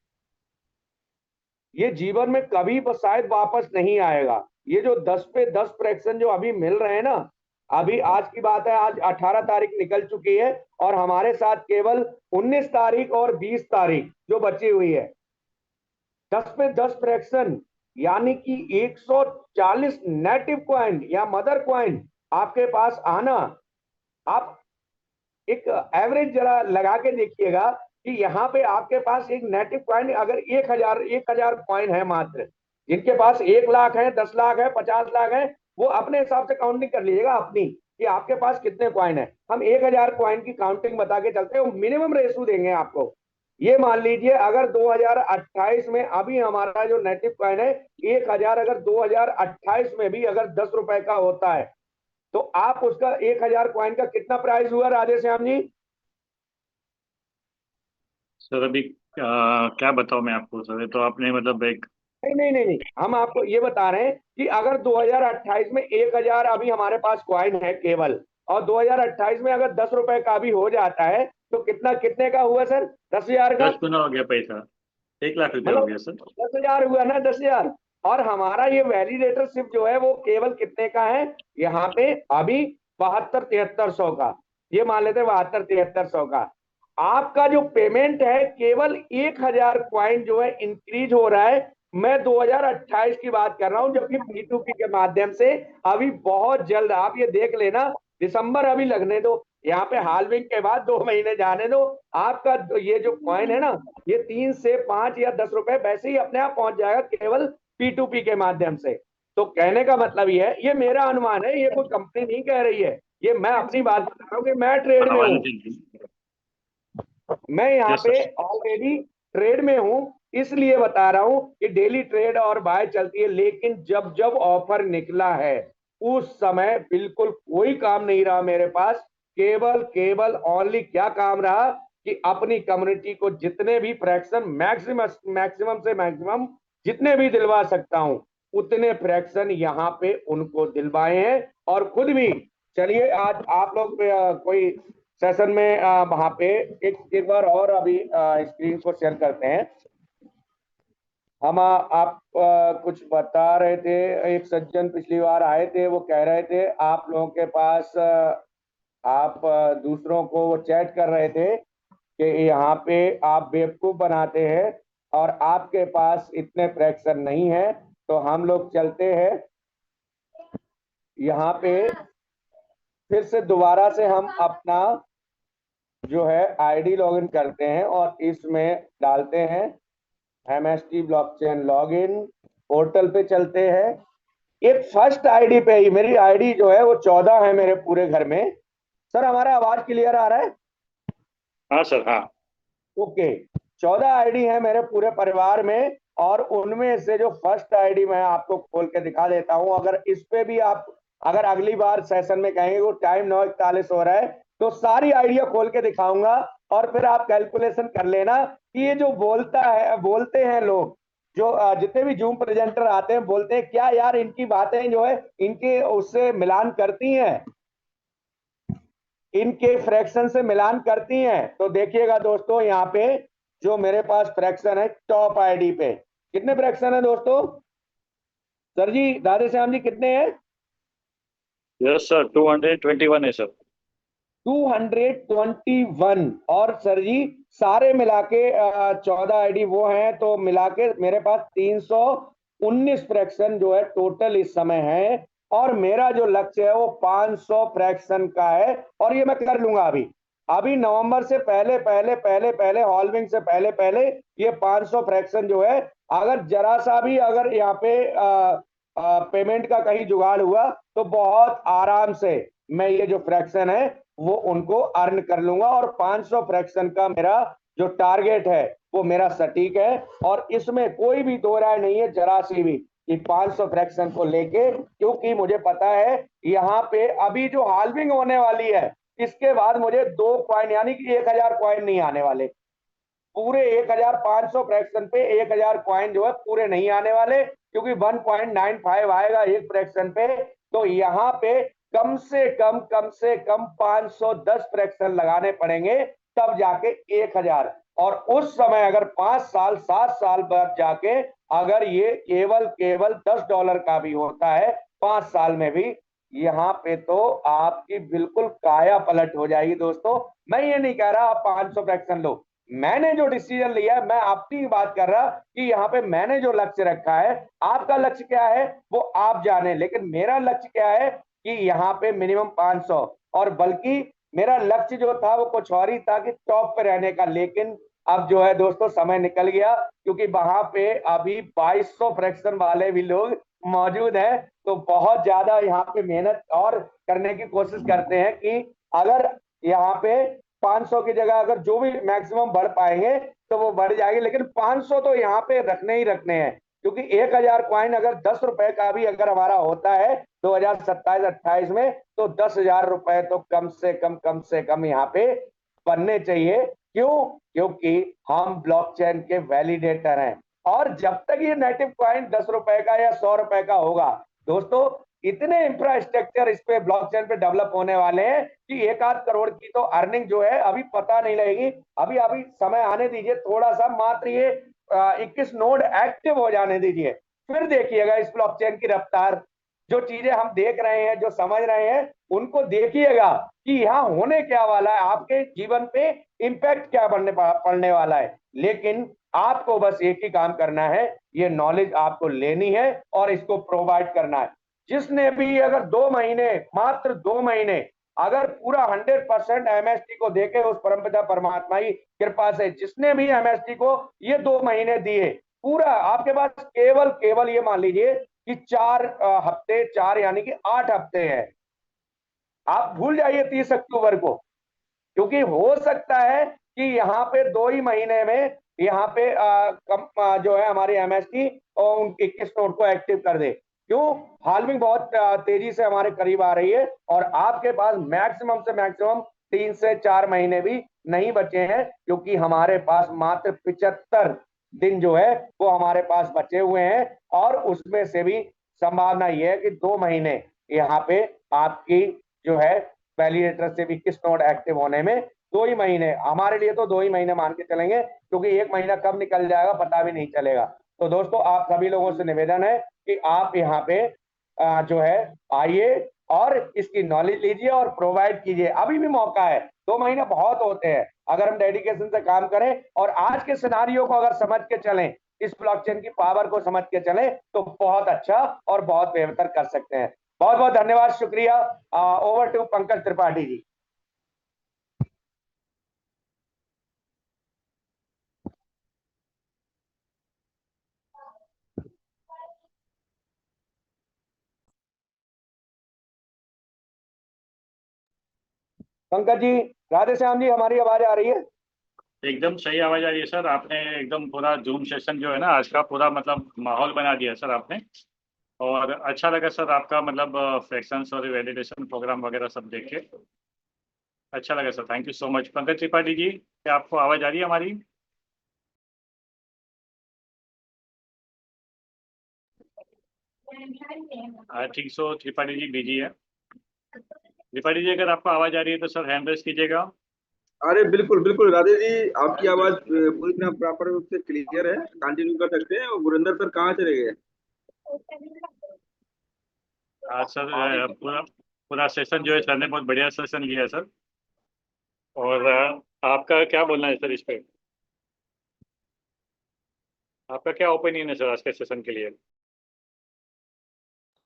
Speaker 1: ये जीवन में कभी शायद वापस नहीं आएगा। ये जो 10 पे 10 फ्रैक्शन जो अभी मिल रहे हैं ना, अभी आज की बात है, आज 18 तारीख निकल चुकी है, और हमारे साथ केवल 19 तारीख और 20 तारीख जो बची हुई है। 10 पे 10 फ्रैक्शन यानी कि 140 नेटिव क्वाइन या मदर क्वाइन आपके पास आना। आप एक एवरेज जरा लगा के देखिएगा कि यहाँ पे आपके पास एक नेटिव कॉइन अगर 1000 कॉइन है मात्र, जिनके पास 1 लाख है, 10 लाख है, 50 लाख है, वो अपने हिसाब से काउंटिंग कर लीजिएगा अपनी कि आपके पास कितने कॉइन है। हम 1000 कॉइन की काउंटिंग बता के चलते हैं, मिनिमम रेशू देंगे आपको ये मान लीजिए अगर 2028 में अभी हमारा जो नेटिव कॉइन है 1000, अगर 2028 में भी अगर 10 रुपए का होता है तो आप उसका 1000 कॉइन का कितना प्राइस हुआ राधे श्याम जी?
Speaker 2: सर अभी क्या बताऊं मैं आपको सर, ये तो आपने मतलब एक।
Speaker 1: नहीं नहीं नहीं नहीं, हम आपको ये बता रहे हैं कि अगर 2028 में 1000 अभी हमारे पास कॉइन है केवल, और 2028 में अगर 10 रुपए का भी हो जाता है तो कितना, कितने का हुआ सर? 10,000 का।
Speaker 2: 10 गुना हो गया पैसा, 1 लाख रुपया हो
Speaker 1: मतलब
Speaker 2: गया सर।
Speaker 1: 10,000 हुआ ना, 10,000। और हमारा ये वैलिडेटरशिप जो है वो केवल कितने का है यहाँ पे अभी? 72-73 सौ का। ये मान लेते हैं 72-73 सौ का। आपका जो पेमेंट है केवल 1000 क्वाइन जो है इंक्रीज हो रहा है। मैं 2028 की बात कर रहा हूं, जबकि P2P के माध्यम से अभी बहुत जल्द आप ये देख लेना, दिसंबर अभी लगने दो, यहाँ पे हालविंग के बाद 2 महीने जाने दो, आपका ये जो कॉइन है ना, ये 3 से 5 या 10 रुपए वैसे ही अपने आप पहुंच जाएगा केवल P2P के माध्यम से। तो कहने का मतलब ये है, ये मेरा अनुमान है, ये कोई कंपनी नहीं कह रही है, ये मैं अपनी बात बता रहा हूँ कि मैं ट्रेड में
Speaker 2: हाँ
Speaker 1: हूँ।
Speaker 2: जी।
Speaker 1: मैं यहाँ
Speaker 2: यस
Speaker 1: पे
Speaker 2: सर।
Speaker 1: ऑलरेडी ट्रेड में हूं, इसलिए बता रहा हूं कि डेली ट्रेड और बाय चलती है, लेकिन जब जब ऑफर निकला है उस समय बिल्कुल कोई काम नहीं रहा मेरे पास। केवल केवल ओनली क्या काम रहा कि अपनी कम्युनिटी को जितने भी फ्रैक्शन मैक्सिमम मैक्सिमम से मैक्सिमम जितने भी दिलवा सकता हूं उतने फ्रैक्शन यहाँ पे उनको दिलवाए हैं, और खुद भी। चलिए आज आप लोग कोई सेशन में वहां पे एक बार और अभी स्क्रीन को शेयर करते हैं। हम आप कुछ बता रहे थे, एक सज्जन पिछली बार आए थे, वो कह रहे थे आप लोगों के पास आप दूसरों को वो चैट कर रहे थे कि यहाँ पे आप बेवकूफ बनाते हैं और आपके पास इतने फ्रैक्शन नहीं है। तो हम लोग चलते हैं यहाँ पे, फिर से दोबारा से हम अपना जो है आईडी लॉगिन करते हैं और इसमें डालते हैं MST ब्लॉकचेन लॉगिन, पोर्टल पे चलते हैं। एक फर्स्ट आईडी पे ही मेरी आईडी जो है वो 14 है मेरे पूरे घर में। सर हमारा आवाज क्लियर आ रहा है?
Speaker 2: हाँ सर हाँ।
Speaker 1: ओके। 14 आईडी है मेरे पूरे परिवार में, और उनमें से जो फर्स्ट आईडी मैं आपको खोल के दिखा देता हूं, अगर इस पे भी आप अगर अगली बार सेशन में कहेंगे, वो टाइम 9:41 हो रहा है, तो सारी आइडिया खोल के दिखाऊंगा। और फिर आप कैलकुलेशन कर लेना कि ये जो बोलते हैं लोग, जो जितने भी जूम प्रेजेंटर आते हैं बोलते हैं क्या यार इनकी बातें जो है इनके उससे मिलान करती हैं, इनके फ्रैक्शन से मिलान करती हैं। तो देखिएगा दोस्तों यहाँ पे जो मेरे पास फ्रैक्शन है टॉप आईडी पे, कितने फ्रैक्शन है दोस्तों? सर जी, राधे श्याम जी, कितने हैं?
Speaker 2: यस सर 221 है सर।
Speaker 1: 221। और सर जी सारे मिला के 14 आईडी वो हैं, तो मिला के मेरे पास 319 फ्रैक्शन जो है टोटल इस समय है। और मेरा जो लक्ष्य है वो 500 फ्रैक्शन का है, और ये मैं कर लूंगा अभी अभी नवंबर से पहले पहले पहले पहले हॉलविंग से पहले पहले ये 500 फ्रैक्शन जो है, अगर जरा सा भी अगर यहाँ पे पेमेंट का कहीं जुगाड़ हुआ तो बहुत आराम से मैं ये जो फ्रैक्शन है वो उनको अर्न कर लूंगा। और 500 फ्रैक्शन का मेरा जो टारगेट है वो मेरा सटीक है, और इसमें कोई भी दो राय नहीं है जरा सी भी कि 500 फ्रैक्शन को लेके, क्योंकि मुझे पता है यहाँ पे अभी जो हाल्विंग होने वाली है इसके बाद मुझे 2 कॉइन यानी कि 1000 कॉइन नहीं आने वाले, पूरे 1500 फ्रैक्शन पे 1000 कॉइन जो है पूरे नहीं आने वाले, क्योंकि 1.95 आएगा एक फ्रैक्शन पे। तो यहाँ पे कम से कम 510 फ्रैक्शन लगाने पड़ेंगे, तब जाके 1000। और उस समय अगर 5 साल 7 साल बाद जाके अगर ये केवल केवल $10 का भी होता है 5 साल में भी, यहाँ पे तो आपकी बिल्कुल काया पलट हो जाएगी दोस्तों। मैं ये नहीं कह रहा आप 500 फ्रैक्शन लो, मैंने जो डिसीजन लिया है मैं आपकी बात कर रहा कि यहाँ पे मैंने जो लक्ष्य रखा है, आपका लक्ष्य क्या है वो आप जाने, लेकिन मेरा लक्ष्य क्या है कि यहाँ पे मिनिमम 500। और बल्कि मेरा लक्ष्य जो था वो कुछ और ही था कि टॉप पे रहने का, लेकिन अब जो है दोस्तों समय निकल गया, क्योंकि वहां पे अभी 2200 फ्रैक्शन वाले भी लोग मौजूद हैं। तो बहुत ज्यादा यहाँ पे मेहनत और करने की कोशिश करते हैं कि अगर यहाँ पे 500 की जगह अगर जो भी मैक्सिमम बढ़ पाएंगे तो वो बढ़ जाएगी, लेकिन 500 तो यहाँ पे रखने ही रखने हैं, क्योंकि 1000 कॉइन अगर 10 रुपए का भी अगर हमारा होता है 2027-28 में, तो 10,000 रुपए तो कम से कम यहाँ पे बनने चाहिए। क्यों? क्योंकि हम ब्लॉकचेन के वैलिडेटर हैं, और जब तक ये नेटिव कॉइन 10 रुपए का या 100 रुपए का होगा, दोस्तों इतने इंफ्रास्ट्रक्चर इस पे ब्लॉकचेन पे डेवलप होने वाले हैं कि 1-8 करोड़ की तो अर्निंग जो है अभी पता नहीं लगेगी। अभी अभी समय आने दीजिए थोड़ा सा, मात्र ये 21 नोड एक्टिव हो जाने दीजिए, फिर देखिएगा इस ब्लॉकचेन की रफ्तार। जो चीजें हम देख रहे हैं, जो समझ रहे हैं, उनको देखिएगा कि यहाँ होने क्या वाला है, आपके जीवन पे इम्पैक्ट क्या पड़ने वाला है। लेकिन आपको बस एक ही काम करना है, ये नॉलेज आपको लेनी है और इसको प्रोवाइड करना है। जिसने भी अगर 2 महीने, मात्र 2 महीने अगर पूरा 100% एमएसटी को देके उस परमपिता परमात्मा की कृपा से जिसने भी एमएसटी को ये 2 महीने दिए, पूरा आपके पास केवल ये मान लीजिए कि 4 हफ्ते, 4 यानी कि 8 हफ्ते हैं। आप भूल जाइए 30 अक्टूबर को, क्योंकि हो सकता है कि यहाँ पे 2 ही महीने में यहाँ पे जो है हमारी एमएसटी और 21 नोट को एक्टिव कर दे। क्यों? हालविंग बहुत तेजी से हमारे करीब आ रही है, और आपके पास मैक्सिमम से मैक्सिमम 3 से 4 महीने भी नहीं बचे हैं, क्योंकि हमारे पास मात्र 75 दिन जो है वो हमारे पास बचे हुए हैं, और उसमें से भी संभावना यह है कि 2 महीने यहाँ पे आपकी जो है वैलिडेटर से भी किस नोड एक्टिव होने में 2 ही महीने, हमारे लिए तो 2 ही महीने मान के चलेंगे, क्योंकि 1 महीना कब निकल जाएगा पता भी नहीं चलेगा। तो दोस्तों आप सभी लोगों से निवेदन है कि आप यहाँ पे जो है आइए और इसकी नॉलेज लीजिए और प्रोवाइड कीजिए। अभी भी मौका है, 2 महीने बहुत होते हैं अगर हम डेडिकेशन से काम करें और आज के सिनारियो को अगर समझ के चलें, इस ब्लॉकचेन की पावर को समझ के चलें, तो बहुत अच्छा और बहुत बेहतर कर सकते हैं। बहुत बहुत धन्यवाद, शुक्रिया। ओवर टू पंकज त्रिपाठी जी। पंकज जी, राधे श्याम जी, हमारी आवाज आ रही है?
Speaker 2: एकदम सही आवाज आ रही है सर। आपने एकदम पूरा जूम सेशन जो है ना आज का पूरा मतलब माहौल बना दिया सर आपने। और अच्छा लगा सर आपका मतलब फ्रैक्शंस और वैलिडेशन प्रोग्राम वगैरह सब देख के अच्छा लगा sir. Thank you so much. Pankaj Tripathi ji, क्या आपको आवाज़ आ रही है हमारी? I think so Tripathi ji busy है। त्रिपाठी जी अगर आपको आवाज़ आ रही है तो सर हैंड रेस कीजिएगा।
Speaker 3: अरे बिल्कुल बिल्कुल राधे जी, आपकी आवाज पूरी तरह प्रॉपर रूप से क्लियर है, कंटिन्यू कर सकते हैं। और गुरिंदर सर कहाँ चले गए?
Speaker 2: सर पूरा पूरा सेशन जो है सर ने बहुत बढ़िया सेशन लिया है सर। और आपका क्या बोलना है सर इस पे? आपका क्या ओपिनियन है सर आज के सेशन के लिए?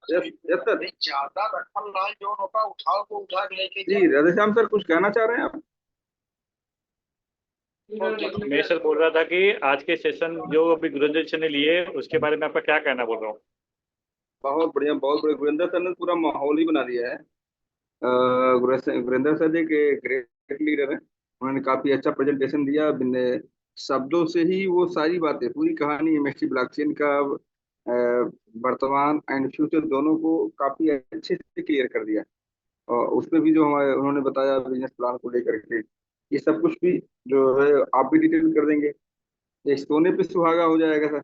Speaker 3: Yes yes sir.
Speaker 4: ज्यादा रकम लाल जो होता उठाओ को उठा के लेके
Speaker 3: जी राधेश्याम सर, कुछ कहना चाह रहे हैं आप?
Speaker 2: मैं सर बोल रहा था कि आज के सेशन जो अभी गुरिंदर सर ने लिए उसके बारे में आपका क्या कहना बोल रहा हूँ।
Speaker 3: बहुत बढ़िया, बहुत बढ़िया। गुरिंदर सर ने पूरा माहौल ही बना दिया है। गुरिंदर सर एक ग्रेट लीडर है। उन्होंने काफी अच्छा प्रेजेंटेशन दिया। बिन शब्दों से ही वो सारी बातें, पूरी कहानी एमएसटी ब्लॉकचेन का वर्तमान एंड फ्यूचर दोनों को काफी अच्छे से क्लियर कर दिया। और उसमें भी जो हमारे उन्होंने बताया बिजनेस प्लान को लेकर के, ये सब कुछ भी जो है आप भी डिटेल कर देंगे, ये सोने पे सुहागा हो जाएगा सर।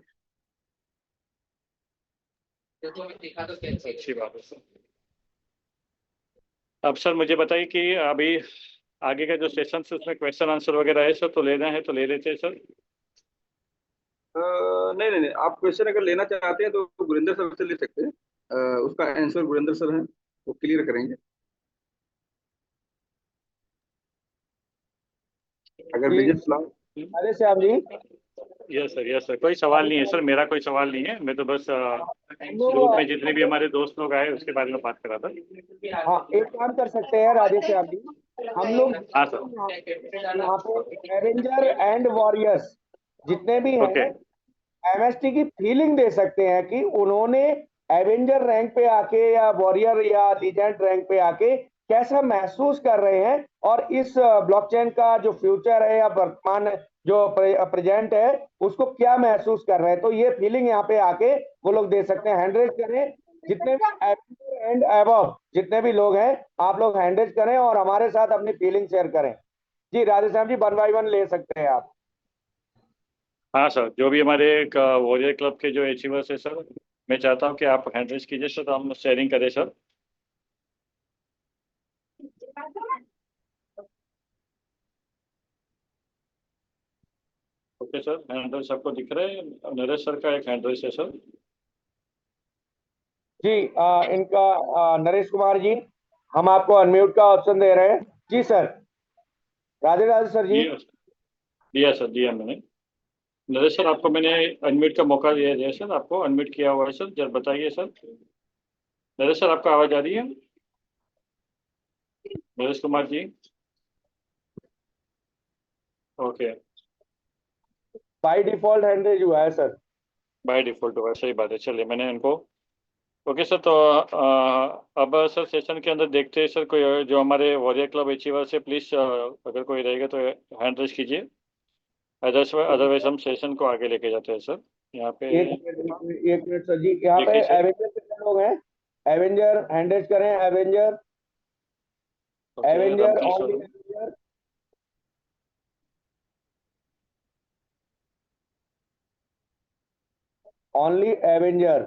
Speaker 2: अच्छी बात है सर। अब सर मुझे बताइए कि अभी आगे का जो सेशन है उसमें क्वेश्चन आंसर वगैरह है सर, तो लेना है तो ले लेते हैं सर।
Speaker 3: नहीं नहीं नहीं, आप क्वेश्चन अगर लेना चाहते हैं तो गुरिंदर सर से ले सकते हैं। उसका आंसर गुरिंदर सर है, वो क्लियर करेंगे। अगर
Speaker 1: जी,
Speaker 3: business plan.
Speaker 1: Radhe Shyam ji,
Speaker 2: yes sir, कोई सवाल नहीं है सर, मेरा कोई सवाल नहीं है। मैं तो बस ग्रुप में जितने भी हमारे दोस्त लोग आए उसके बारे में बात कर रहा था।
Speaker 1: हाँ एक काम कर सकते हैं राधे श्याम जी, हम लोग
Speaker 2: हाँ सर।
Speaker 1: यहाँ पे एवेंजर एंड वॉरियर्स जितने भी
Speaker 2: ओके।
Speaker 1: हैं, एमएसटी की फीलिंग दे सकते हैं कि उन्होंने एवेंजर रैंक पे आके या वॉरियर या लीजेंड रैंक पे आके कैसा महसूस कर रहे हैं और इस ब्लॉकचेन का जो फ्यूचर है या वर्तमान जो प्रेजेंट है उसको क्या महसूस कर रहे हैं। तो ये फीलिंग यहाँ पे आके वो लोग दे सकते हैं। हैंड रेज करें जितने भी एंड अबव जितने भी लोग हैं, आप लोग हैंड रेज करें और हमारे साथ अपनी फीलिंग शेयर करें। जी राधेश्याम जी, 1 बाय 1 ले सकते हैं आप।
Speaker 2: हाँ सर, जो भी हमारे वॉरियर क्लब के जो अचीवर्स है सर, मैं चाहता हूँ कि आप हैंड रेज कीजिए सर, तो हम शेयरिंग करें sir. Okay sir, hand raise आपको दिख रहा है? नरेश सर का एक हैंड रेज है सर।
Speaker 1: जी इनका नरेश कुमार जी, हम आपको अनम्यूट का ऑप्शन दे रहे हैं। जी सर, राधे राधे सर जी।
Speaker 2: दिया दिया सर, दिया मैंने। नरेश सर, आपको मैंने अनम्यूट का मौका दिया है सर, आपको अनम्यूट किया हुआ है सर, जरा बताइए सर। नरेश सर, आपको आवाज आ रही है? Naresh Kumar ji. Okay.
Speaker 1: By default hand raise हुआ है सर।
Speaker 2: बाय डिफॉल्ट हुआ, सही बात है। चलिए, मैंने इनको ओके सर। तो अब सर सेशन के अंदर देखते हैं सर, कोई जो हमारे वॉरियर क्लब अचीवर से प्लीज अगर कोई रहेगा तो हैंड रेज कीजिए, अदरवाइज हम सेशन को आगे लेके जाते हैं सर। यहाँ पे
Speaker 1: एक मिनट सर जी, यहाँ पे
Speaker 2: देखिए सर।
Speaker 1: एवेंजर कितने लोग हैं? एवेंजर हैंड रेज करें। एवेंजर
Speaker 2: ओके,
Speaker 1: एवेंजर
Speaker 2: रमकीर
Speaker 1: only
Speaker 2: sir.
Speaker 1: Avenger only avenger.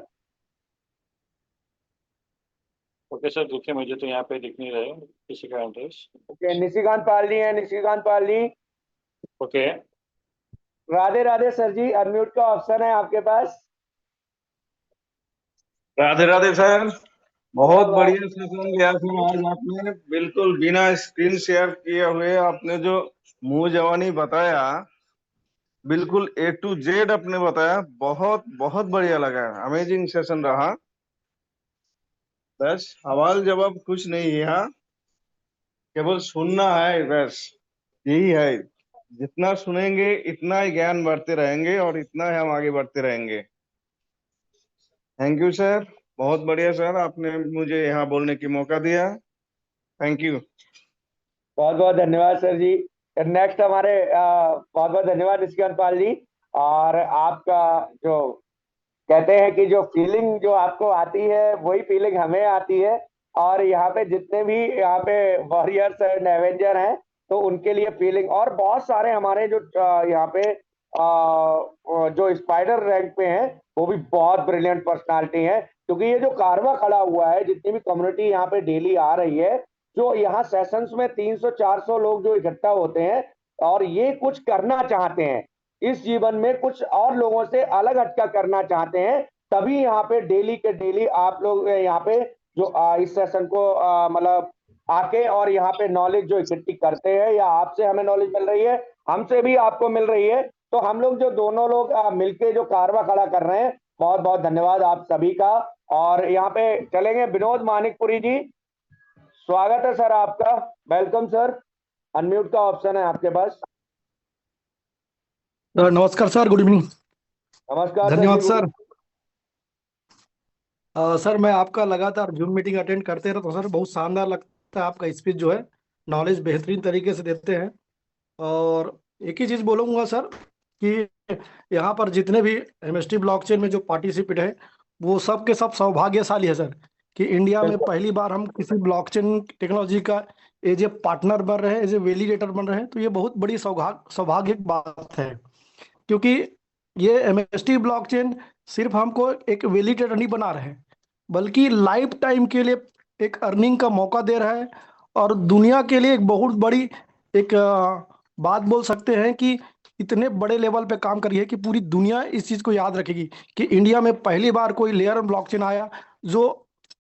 Speaker 2: Okay sir, देखिए मुझे तो यहाँ पे दिख नहीं रहे किसी का hand raise.
Speaker 1: Okay, Nishikant Pal ji हैं। निशिकांत पाल जी,
Speaker 2: ओके।
Speaker 1: राधे राधे सर जी, अनम्यूट का ऑप्शन है आपके पास।
Speaker 3: राधे राधे सर।
Speaker 1: क्या
Speaker 3: बहुत
Speaker 1: बात।
Speaker 3: बढ़िया सेशन लिया सर आज आपने, बिल्कुल बिना स्क्रीन शेयर किए हुए आपने जो मुंह जवानी बताया, बिल्कुल A to Z आपने बताया। बहुत बहुत बढ़िया लगा, अमेजिंग सेशन रहा। बस सवाल जवाब कुछ नहीं है यहाँ, केवल सुनना है बस, यही है। जितना सुनेंगे इतना ही ज्ञान बढ़ते रहेंगे और इतना ही हम आगे बढ़ते रहेंगे। थैंक यू सर, बहुत बढ़िया सर, आपने मुझे यहाँ बोलने की मौका दिया। Thank you.
Speaker 1: बहुत बहुत धन्यवाद सर जी। नेक्स्ट हमारे बहुत बहुत धन्यवाद निशिकांत पाल जी। और आपका जो कहते हैं कि जो फीलिंग जो आपको आती है वही फीलिंग हमें आती है। और यहाँ पे जितने भी यहाँ पे वॉरियर्स एंड एवेंजर हैं तो उनके लिए फीलिंग, और बहुत सारे हमारे जो यहाँ पे जो स्पाइडर रैंक पे हैं वो भी बहुत ब्रिलियंट पर्सनालिटी हैं। क्योंकि ये जो कारवा खड़ा हुआ है, जितनी भी कम्युनिटी यहाँ पे डेली आ रही है, जो यहाँ सेशंस में 300-400 लोग जो इकट्ठा होते हैं और ये कुछ करना चाहते हैं, इस जीवन में कुछ और लोगों से अलग हटका करना चाहते हैं, तभी यहाँ पे डेली के डेली आप लोग यहाँ पे जो इस सेशन को मतलब आके और यहाँ पे नॉलेज जो इकट्ठी करते हैं, या आपसे हमें नॉलेज मिल रही है, हमसे भी आपको मिल रही है। तो हम लोग जो दोनों लोग मिलके जो कारवा खड़ा कर रहे हैं, बहुत बहुत धन्यवाद आप सभी का। और यहाँ पे चलेंगे विनोद मानिकपुरी जी, स्वागत है सर आपका। वेलकम सर, अनम्यूट का ऑप्शन है आपके पास।
Speaker 5: नमस्कार सर, गुड इवनिंग।
Speaker 1: नमस्कार
Speaker 5: धन्यवाद
Speaker 1: जी।
Speaker 5: सर। सर मैं आपका लगातार जूम मीटिंग अटेंड करते रहता हूँ सर, बहुत शानदार लगता है आपका स्पीच जो है, नॉलेज बेहतरीन तरीके से देते हैं। और एक ही चीज़ बोलूँगा सर कि यहाँ पर जितने भी एमएसटी ब्लॉकचेन में जो पार्टिसिपेट है वो सब के सब सौभाग्यशाली है सर, कि इंडिया में पहली बार हम किसी ब्लॉकचेन टेक्नोलॉजी का एज ए पार्टनर बन रहे हैं, एज ए वैलिडेटर बन रहे हैं। तो ये बहुत बड़ी सौभाग्य की बात है, क्योंकि ये एमएसटी ब्लॉकचेन सिर्फ हमको एक वैलिडेटर नहीं बना रहे हैं, बल्कि लाइफ टाइम के लिए एक अर्निंग का मौका दे रहा है। और दुनिया के लिए एक बहुत बड़ी एक बात बोल सकते हैं कि इतने बड़े लेवल पे काम करी है कि पूरी दुनिया इस चीज़ को याद रखेगी कि इंडिया में पहली बार कोई लेयर ब्लॉकचेन आया जो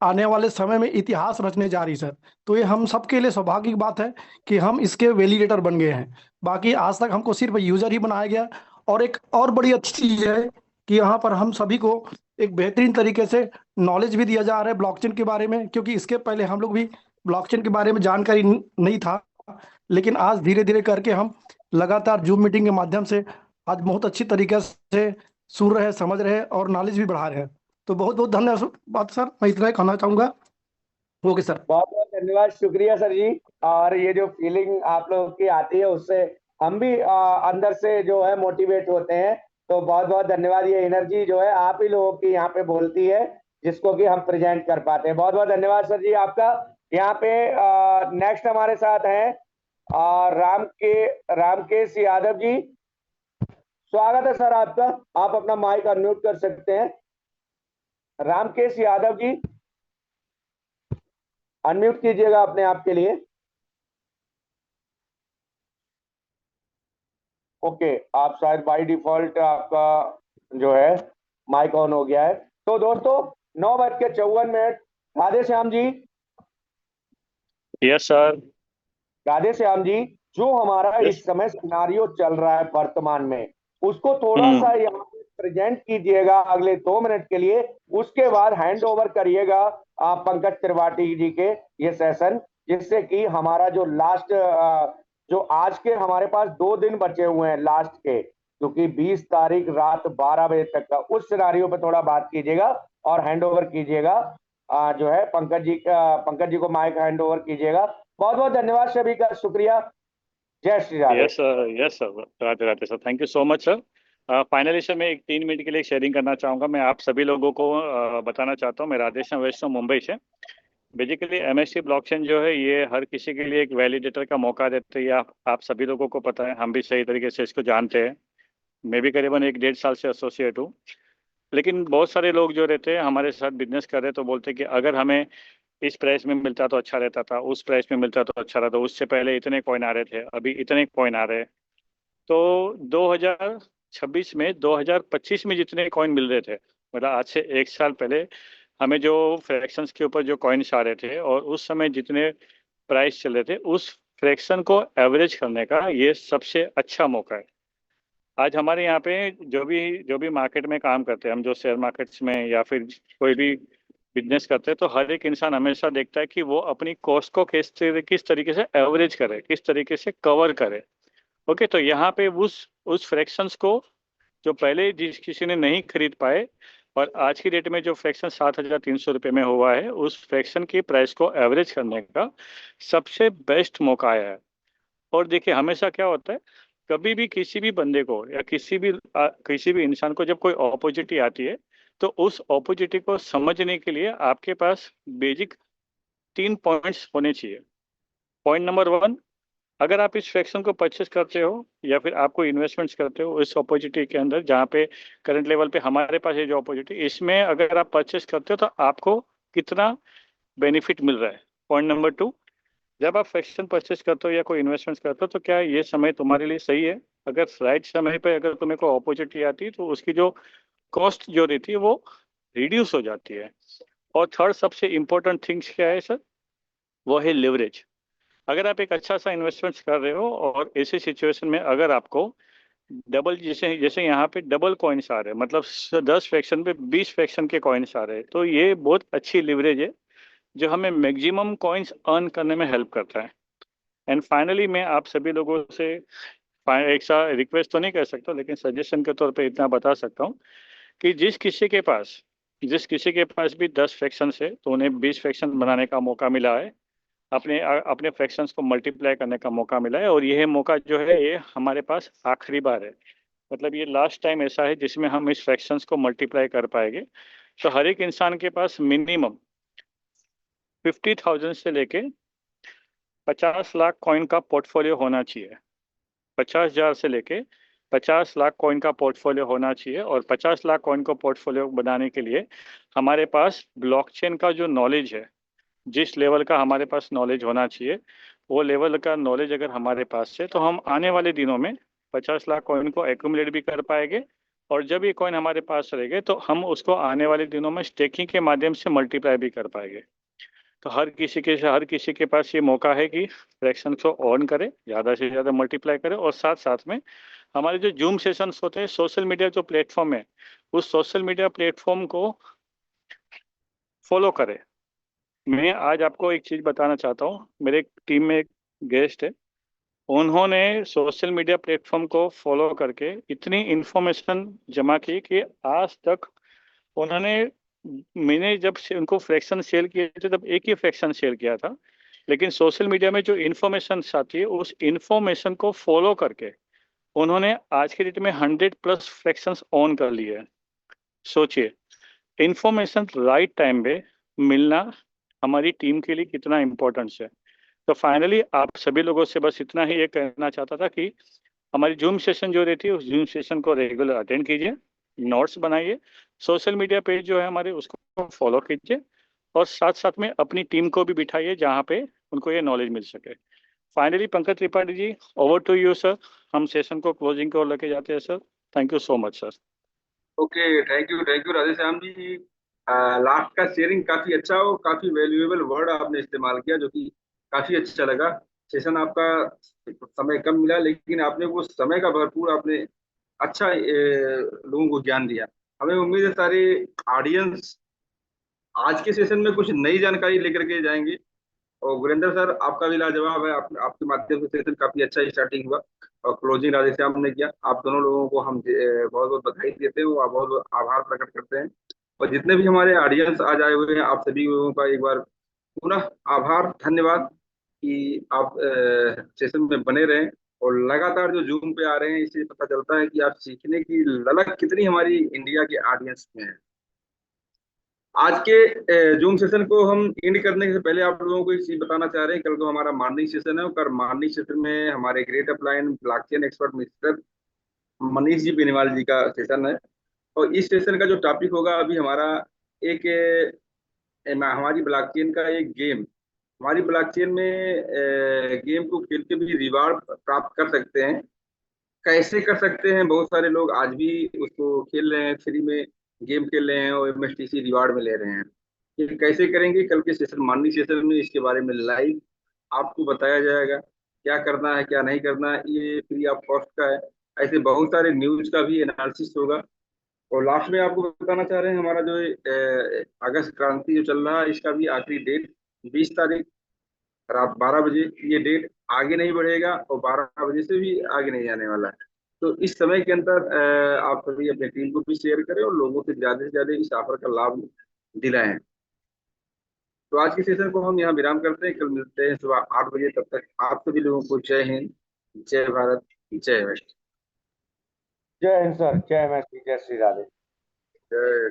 Speaker 5: आने वाले समय में इतिहास रचने जा रही सर। तो ये हम सबके लिए सौभाग्य की बात है कि हम इसके वैलिडेटर बन गए हैं। बाकी आज तक हमको सिर्फ यूजर ही बनाया गया। और एक और बड़ी अच्छी चीज़ है कि यहाँ पर हम सभी को एक बेहतरीन तरीके से नॉलेज भी दिया जा रहा है ब्लॉकचेन के बारे में, क्योंकि इसके पहले हम लोग भी ब्लॉकचेन के बारे में जानकारी नहीं था। लेकिन आज धीरे धीरे करके हम लगातार जूम मीटिंग के माध्यम से आज बहुत अच्छी तरीके से सुन रहे हैं, समझ रहे हैं और नॉलेज भी बढ़ा रहे हैं। तो बहुत बहुत धन्यवाद सर, मैं इतना ही कहना चाहूँगा। Okay sir.
Speaker 1: बहुत बहुत धन्यवाद, शुक्रिया सर जी। और ये जो फीलिंग आप लोगों की आती है उससे हम भी अंदर से जो है मोटिवेट होते हैं। तो बहुत बहुत धन्यवाद। ये एनर्जी जो है आप ही लोगों की यहाँ पे बोलती है, जिसको कि हम प्रेजेंट कर पाते हैं। बहुत बहुत धन्यवाद सर जी आपका। यहाँ पे नेक्स्ट हमारे साथ हैं रामकेश यादव जी। स्वागत है सर आपका। आप अपना माइक अनम्यूट कर सकते हैं। रामकेश यादव जी, अनम्यूट कीजिएगा अपने आप के लिए। ओके, आप शायद बाय डिफॉल्ट आपका जो है माइक ऑन हो गया है। तो दोस्तों 9:54। राधे श्याम जी।
Speaker 2: Yes sir.
Speaker 1: राधे श्याम जी, जो हमारा
Speaker 2: यस।
Speaker 1: इस समय सिनारियो चल रहा है वर्तमान में, उसको थोड़ा सा
Speaker 2: हम्म।
Speaker 1: यहाँ पे प्रेजेंट कीजिएगा अगले 2 मिनट के लिए। उसके बाद हैंड ओवर करिएगा आप पंकज त्रिपाठी जी के ये सेशन, जिससे कि हमारा जो लास्ट जो आज के हमारे पास 2 दिन बचे हुए हैं लास्ट के, जो कि 20 तारीख रात 12 बजे तक का, उस सिनारियो पे थोड़ा बात कीजिएगा और हैंड ओवर कीजिएगा। जो है पंकज जी को माइक हैंड ओवर कीजिएगा। बहुत बहुत धन्यवाद सभी का, शुक्रिया। जय Shri Radhe.
Speaker 2: Yes sir, yes sir, Radhe Radhe sir, thank you so much sir. Finally sir मैं एक 3 मिनट के लिए शेयरिंग करना चाहूँगा। मैं आप सभी लोगों को बताना चाहता हूँ, मैं राधेश्याम वैष्णव मुंबई से। बेसिकली एमएससी ब्लॉकचेन जो है ये हर किसी के लिए एक वैलिडेटर का मौका देते हैं। आप सभी लोगों को पता है, हम भी सही तरीके से इसको जानते हैं। मैं भी करीबन 1-1.5 साल से एसोसिएट हूँ। लेकिन बहुत सारे लोग जो रहते हैं हमारे साथ बिजनेस कर रहे हैं तो बोलते हैं कि अगर हमें इस प्राइस में मिलता तो अच्छा रहता था, उस प्राइस में मिलता तो अच्छा रहता, उससे पहले इतने कॉइन आ रहे थे, अभी इतने कॉइन आ रहे हैं। तो 2026 में 2025 में जितने कॉइन मिल रहे थे, मतलब आज से 1 साल पहले हमें जो फ्रैक्शंस के ऊपर जो कॉइन्स आ रहे थे और उस समय जितने प्राइस चल रहे थे, उस फ्रैक्शन को एवरेज करने का ये सबसे अच्छा मौका है। आज हमारे यहाँ पे जो भी मार्केट में काम करते हैं, हम जो शेयर मार्केट्स में या फिर कोई भी बिजनेस करते हैं, तो हर एक इंसान हमेशा देखता है कि वो अपनी कॉस्ट को किस तरीके से एवरेज करे, किस तरीके से कवर करे। ओके, तो यहाँ पे उस फ्रैक्शंस को जो पहले जिस किसी ने नहीं खरीद पाए, और आज की डेट में जो फ्रैक्शन 7,300 रुपये में हुआ है, उस फ्रैक्शन की प्राइस को एवरेज करने का सबसे बेस्ट मौका आया है। और देखिए हमेशा क्या होता है, कभी भी किसी भी बंदे को या किसी भी इंसान को जब कोई अपॉर्चुनिटी आती है, तो उस अपॉर्चुनिटी को समझने के लिए आपके पास बेसिक 3 पॉइंट्स होने चाहिए। पॉइंट नंबर 1, अगर आप इस फ्रैक्शन को परचेस करते हो या फिर आपको इन्वेस्टमेंट्स करते हो इस अपॉर्चुनिटी के अंदर, जहाँ पे करंट लेवल पे हमारे पास ये जो अपॉर्चुनिटी, इसमें अगर आप परचेस करते हो तो आपको कितना बेनिफिट मिल रहा है। पॉइंट नंबर 2, जब आप फ्रैक्शन परचेस करते हो या कोई इन्वेस्टमेंट्स करते हो, तो क्या ये समय तुम्हारे लिए सही है? अगर राइट समय पे अगर तुम्हें कोई अपॉर्चुनिटी आती है तो उसकी जो कॉस्ट जो रहती है वो रिड्यूस हो जाती है। और थर्ड सबसे इम्पोर्टेंट थिंग्स क्या है सर, वो है लिवरेज। अगर आप एक अच्छा सा इन्वेस्टमेंट कर रहे हो और ऐसी सिचुएशन में अगर आपको डबल, जैसे जैसे यहाँ पे डबल कॉइन्स आ रहे हैं, मतलब 10 फ्रैक्शन पे 20 फ्रैक्शन के कॉइन्स आ रहे हैं, तो ये बहुत अच्छी लिवरेज है जो हमें मैक्सिमम कॉइन्स अर्न करने में हेल्प करता है। एंड फाइनली मैं आप सभी लोगों से एक सा रिक्वेस्ट तो नहीं कर सकता, लेकिन सजेशन के तौर पे इतना बता सकता हूँ कि जिस किसी के पास भी 10 फ्रैक्शन है तो उन्हें 20 फ्रैक्शन बनाने का मौका मिला है, अपने अपने फ्रैक्शंस को मल्टीप्लाई करने का मौका मिला है। और यह मौका जो है ये हमारे पास आखिरी बार है, मतलब ये लास्ट टाइम ऐसा है जिसमें हम इस फ्रैक्शंस को मल्टीप्लाई कर पाएंगे। तो हर एक इंसान के पास मिनिमम 50,000 से लेके 50 लाख कॉइन का पोर्टफोलियो होना चाहिए। 50,000 से लेके 50 लाख कॉइन का पोर्टफोलियो होना चाहिए। और 50 लाख कॉइन को पोर्टफोलियो बनाने के लिए हमारे पास ब्लॉकचेन का जो नॉलेज है, जिस लेवल का हमारे पास नॉलेज होना चाहिए, वो लेवल का नॉलेज अगर हमारे पास है तो हम आने वाले दिनों में 50 लाख कॉइन को एक्यूमुलेट भी कर पाएंगे। और जब ये कॉइन हमारे पास रहेंगे तो हम उसको आने वाले दिनों में स्टेकिंग के माध्यम से मल्टीप्लाई भी कर पाएंगे। तो हर किसी के पास ये मौका है कि फ्रैक्शन को ऑन करे, ज़्यादा से ज़्यादा मल्टीप्लाई करे, और साथ साथ में हमारे जो जूम सेशंस होते हैं, सोशल मीडिया जो प्लेटफॉर्म है, उस सोशल मीडिया प्लेटफॉर्म को फॉलो करे। मैं आज आपको एक चीज़ बताना चाहता हूँ, मेरे टीम में एक गेस्ट है, उन्होंने सोशल मीडिया प्लेटफॉर्म को फॉलो करके इतनी इन्फॉर्मेशन जमा की कि आज तक उन्होंने मैंने जब उनको फ्रैक्शन शेयर किए थे तब एक ही फ्रैक्शन शेयर किया था, लेकिन सोशल मीडिया में जो इन्फॉर्मेशन आती है उस इन्फॉर्मेशन को फॉलो करके उन्होंने आज के डेट में 100+ फ्रैक्शंस ऑन कर लिए हैं। सोचिए, इन्फॉर्मेशन राइट टाइम पे मिलना हमारी टीम के लिए कितना इम्पोर्टेंस है। तो फाइनली आप सभी लोगों से बस इतना ही ये कहना चाहता था कि हमारी जूम सेशन जो रहती है उस जूम सेशन को रेगुलर अटेंड कीजिए, नोट्स बनाइए, सोशल मीडिया पेज जो है हमारे उसको फॉलो कीजिए, और साथ साथ में अपनी टीम को भी बिठाइए जहाँ पे उनको ये नॉलेज मिल सके। Finally Pankaj Tripathi ji, over to you sir. हम सेशन को क्लोजिंग की ओर लेके जाते हैं sir. Thank you so much sir.
Speaker 3: Okay, thank you Radheshyam ji. Last का शेयरिंग काफी अच्छा और काफी वैल्यूएबल वर्ड आपने इस्तेमाल किया, जो कि काफी अच्छा लगा। सेशन आपका समय कम मिला, लेकिन आपने वो समय का भरपूर आपने अच्छा लोगों को ज्ञान दिया। हमें उम्मीद है सारे ऑडियंस आज के सेशन में कुछ नई जानकारी लेकर के जाएंगे। और गुरेंद्र सर, आपका भी लाजवाब है। आपके माध्यम से सेशन काफी अच्छा स्टार्टिंग हुआ और क्लोजिंग राधेश्याम ने किया। आप दोनों लोगों को हम बहुत बहुत बधाई देते हैं और बहुत बहुत आभार प्रकट करते हैं। और जितने भी हमारे ऑडियंस आज आए हुए हैं, आप सभी लोगों का एक बार पुनः आभार, धन्यवाद कि आप सेशन में बने रहें। और लगातार जो जूम पे आ रहे हैं, इससे पता चलता है कि आप सीखने की ललक कितनी हमारी इंडिया के ऑडियंस में है। आज के जूम सेशन को हम एंड करने से पहले आप लोगों को एक चीज बताना चाह रहे हैं। कल तो हमारा मॉर्निंग सेशन है और कल मॉर्निंग सेशन में हमारे great upline blockchain expert mister Manish ji Beniwal ji का सेशन है। और इस सेशन का जो टॉपिक होगा अभी हमारा एक हमारी ब्लॉकचेन का एक गेम, हमारी ब्लॉकचेन में गेम को खेल के भी रिवार्ड प्राप्त कर सकते हैं। कैसे कर सकते हैं? बहुत सारे लोग आज भी उसको खेल रहे हैं, फ्री में गेम खेल रहे हैं और एमएसटीसी रिवार्ड में ले रहे हैं। ये कैसे करेंगे? कल के सेशन, मॉर्निंग सेशन में इसके बारे में लाइव आपको बताया जाएगा। क्या करना है, क्या नहीं करना है, ये फ्री ऑफ कॉस्ट का है। ऐसे बहुत सारे न्यूज का भी एनालिसिस होगा। और लास्ट में आपको बताना चाह रहे हैं, हमारा जो अगस्त क्रांति जो चल रहा है, इसका भी आखिरी डेट 20 तारीख रात 12 बजे। ये डेट आगे नहीं बढ़ेगा और 12 बजे से भी आगे नहीं जाने वाला है। तो इस समय के अंदर आप सभी अपने टीम को भी शेयर करें और लोगों से ज्यादा इस ऑफर का लाभ दिलाएं। तो आज के सेशन को हम यहाँ विराम करते हैं। कल मिलते हैं सुबह 8 बजे। तब तक आप सभी लोगों को जय हिंद, जय भारत, जय वेस्ट।
Speaker 1: जय हिंद सर, जय मैसी, जय श्री राधे।
Speaker 3: जय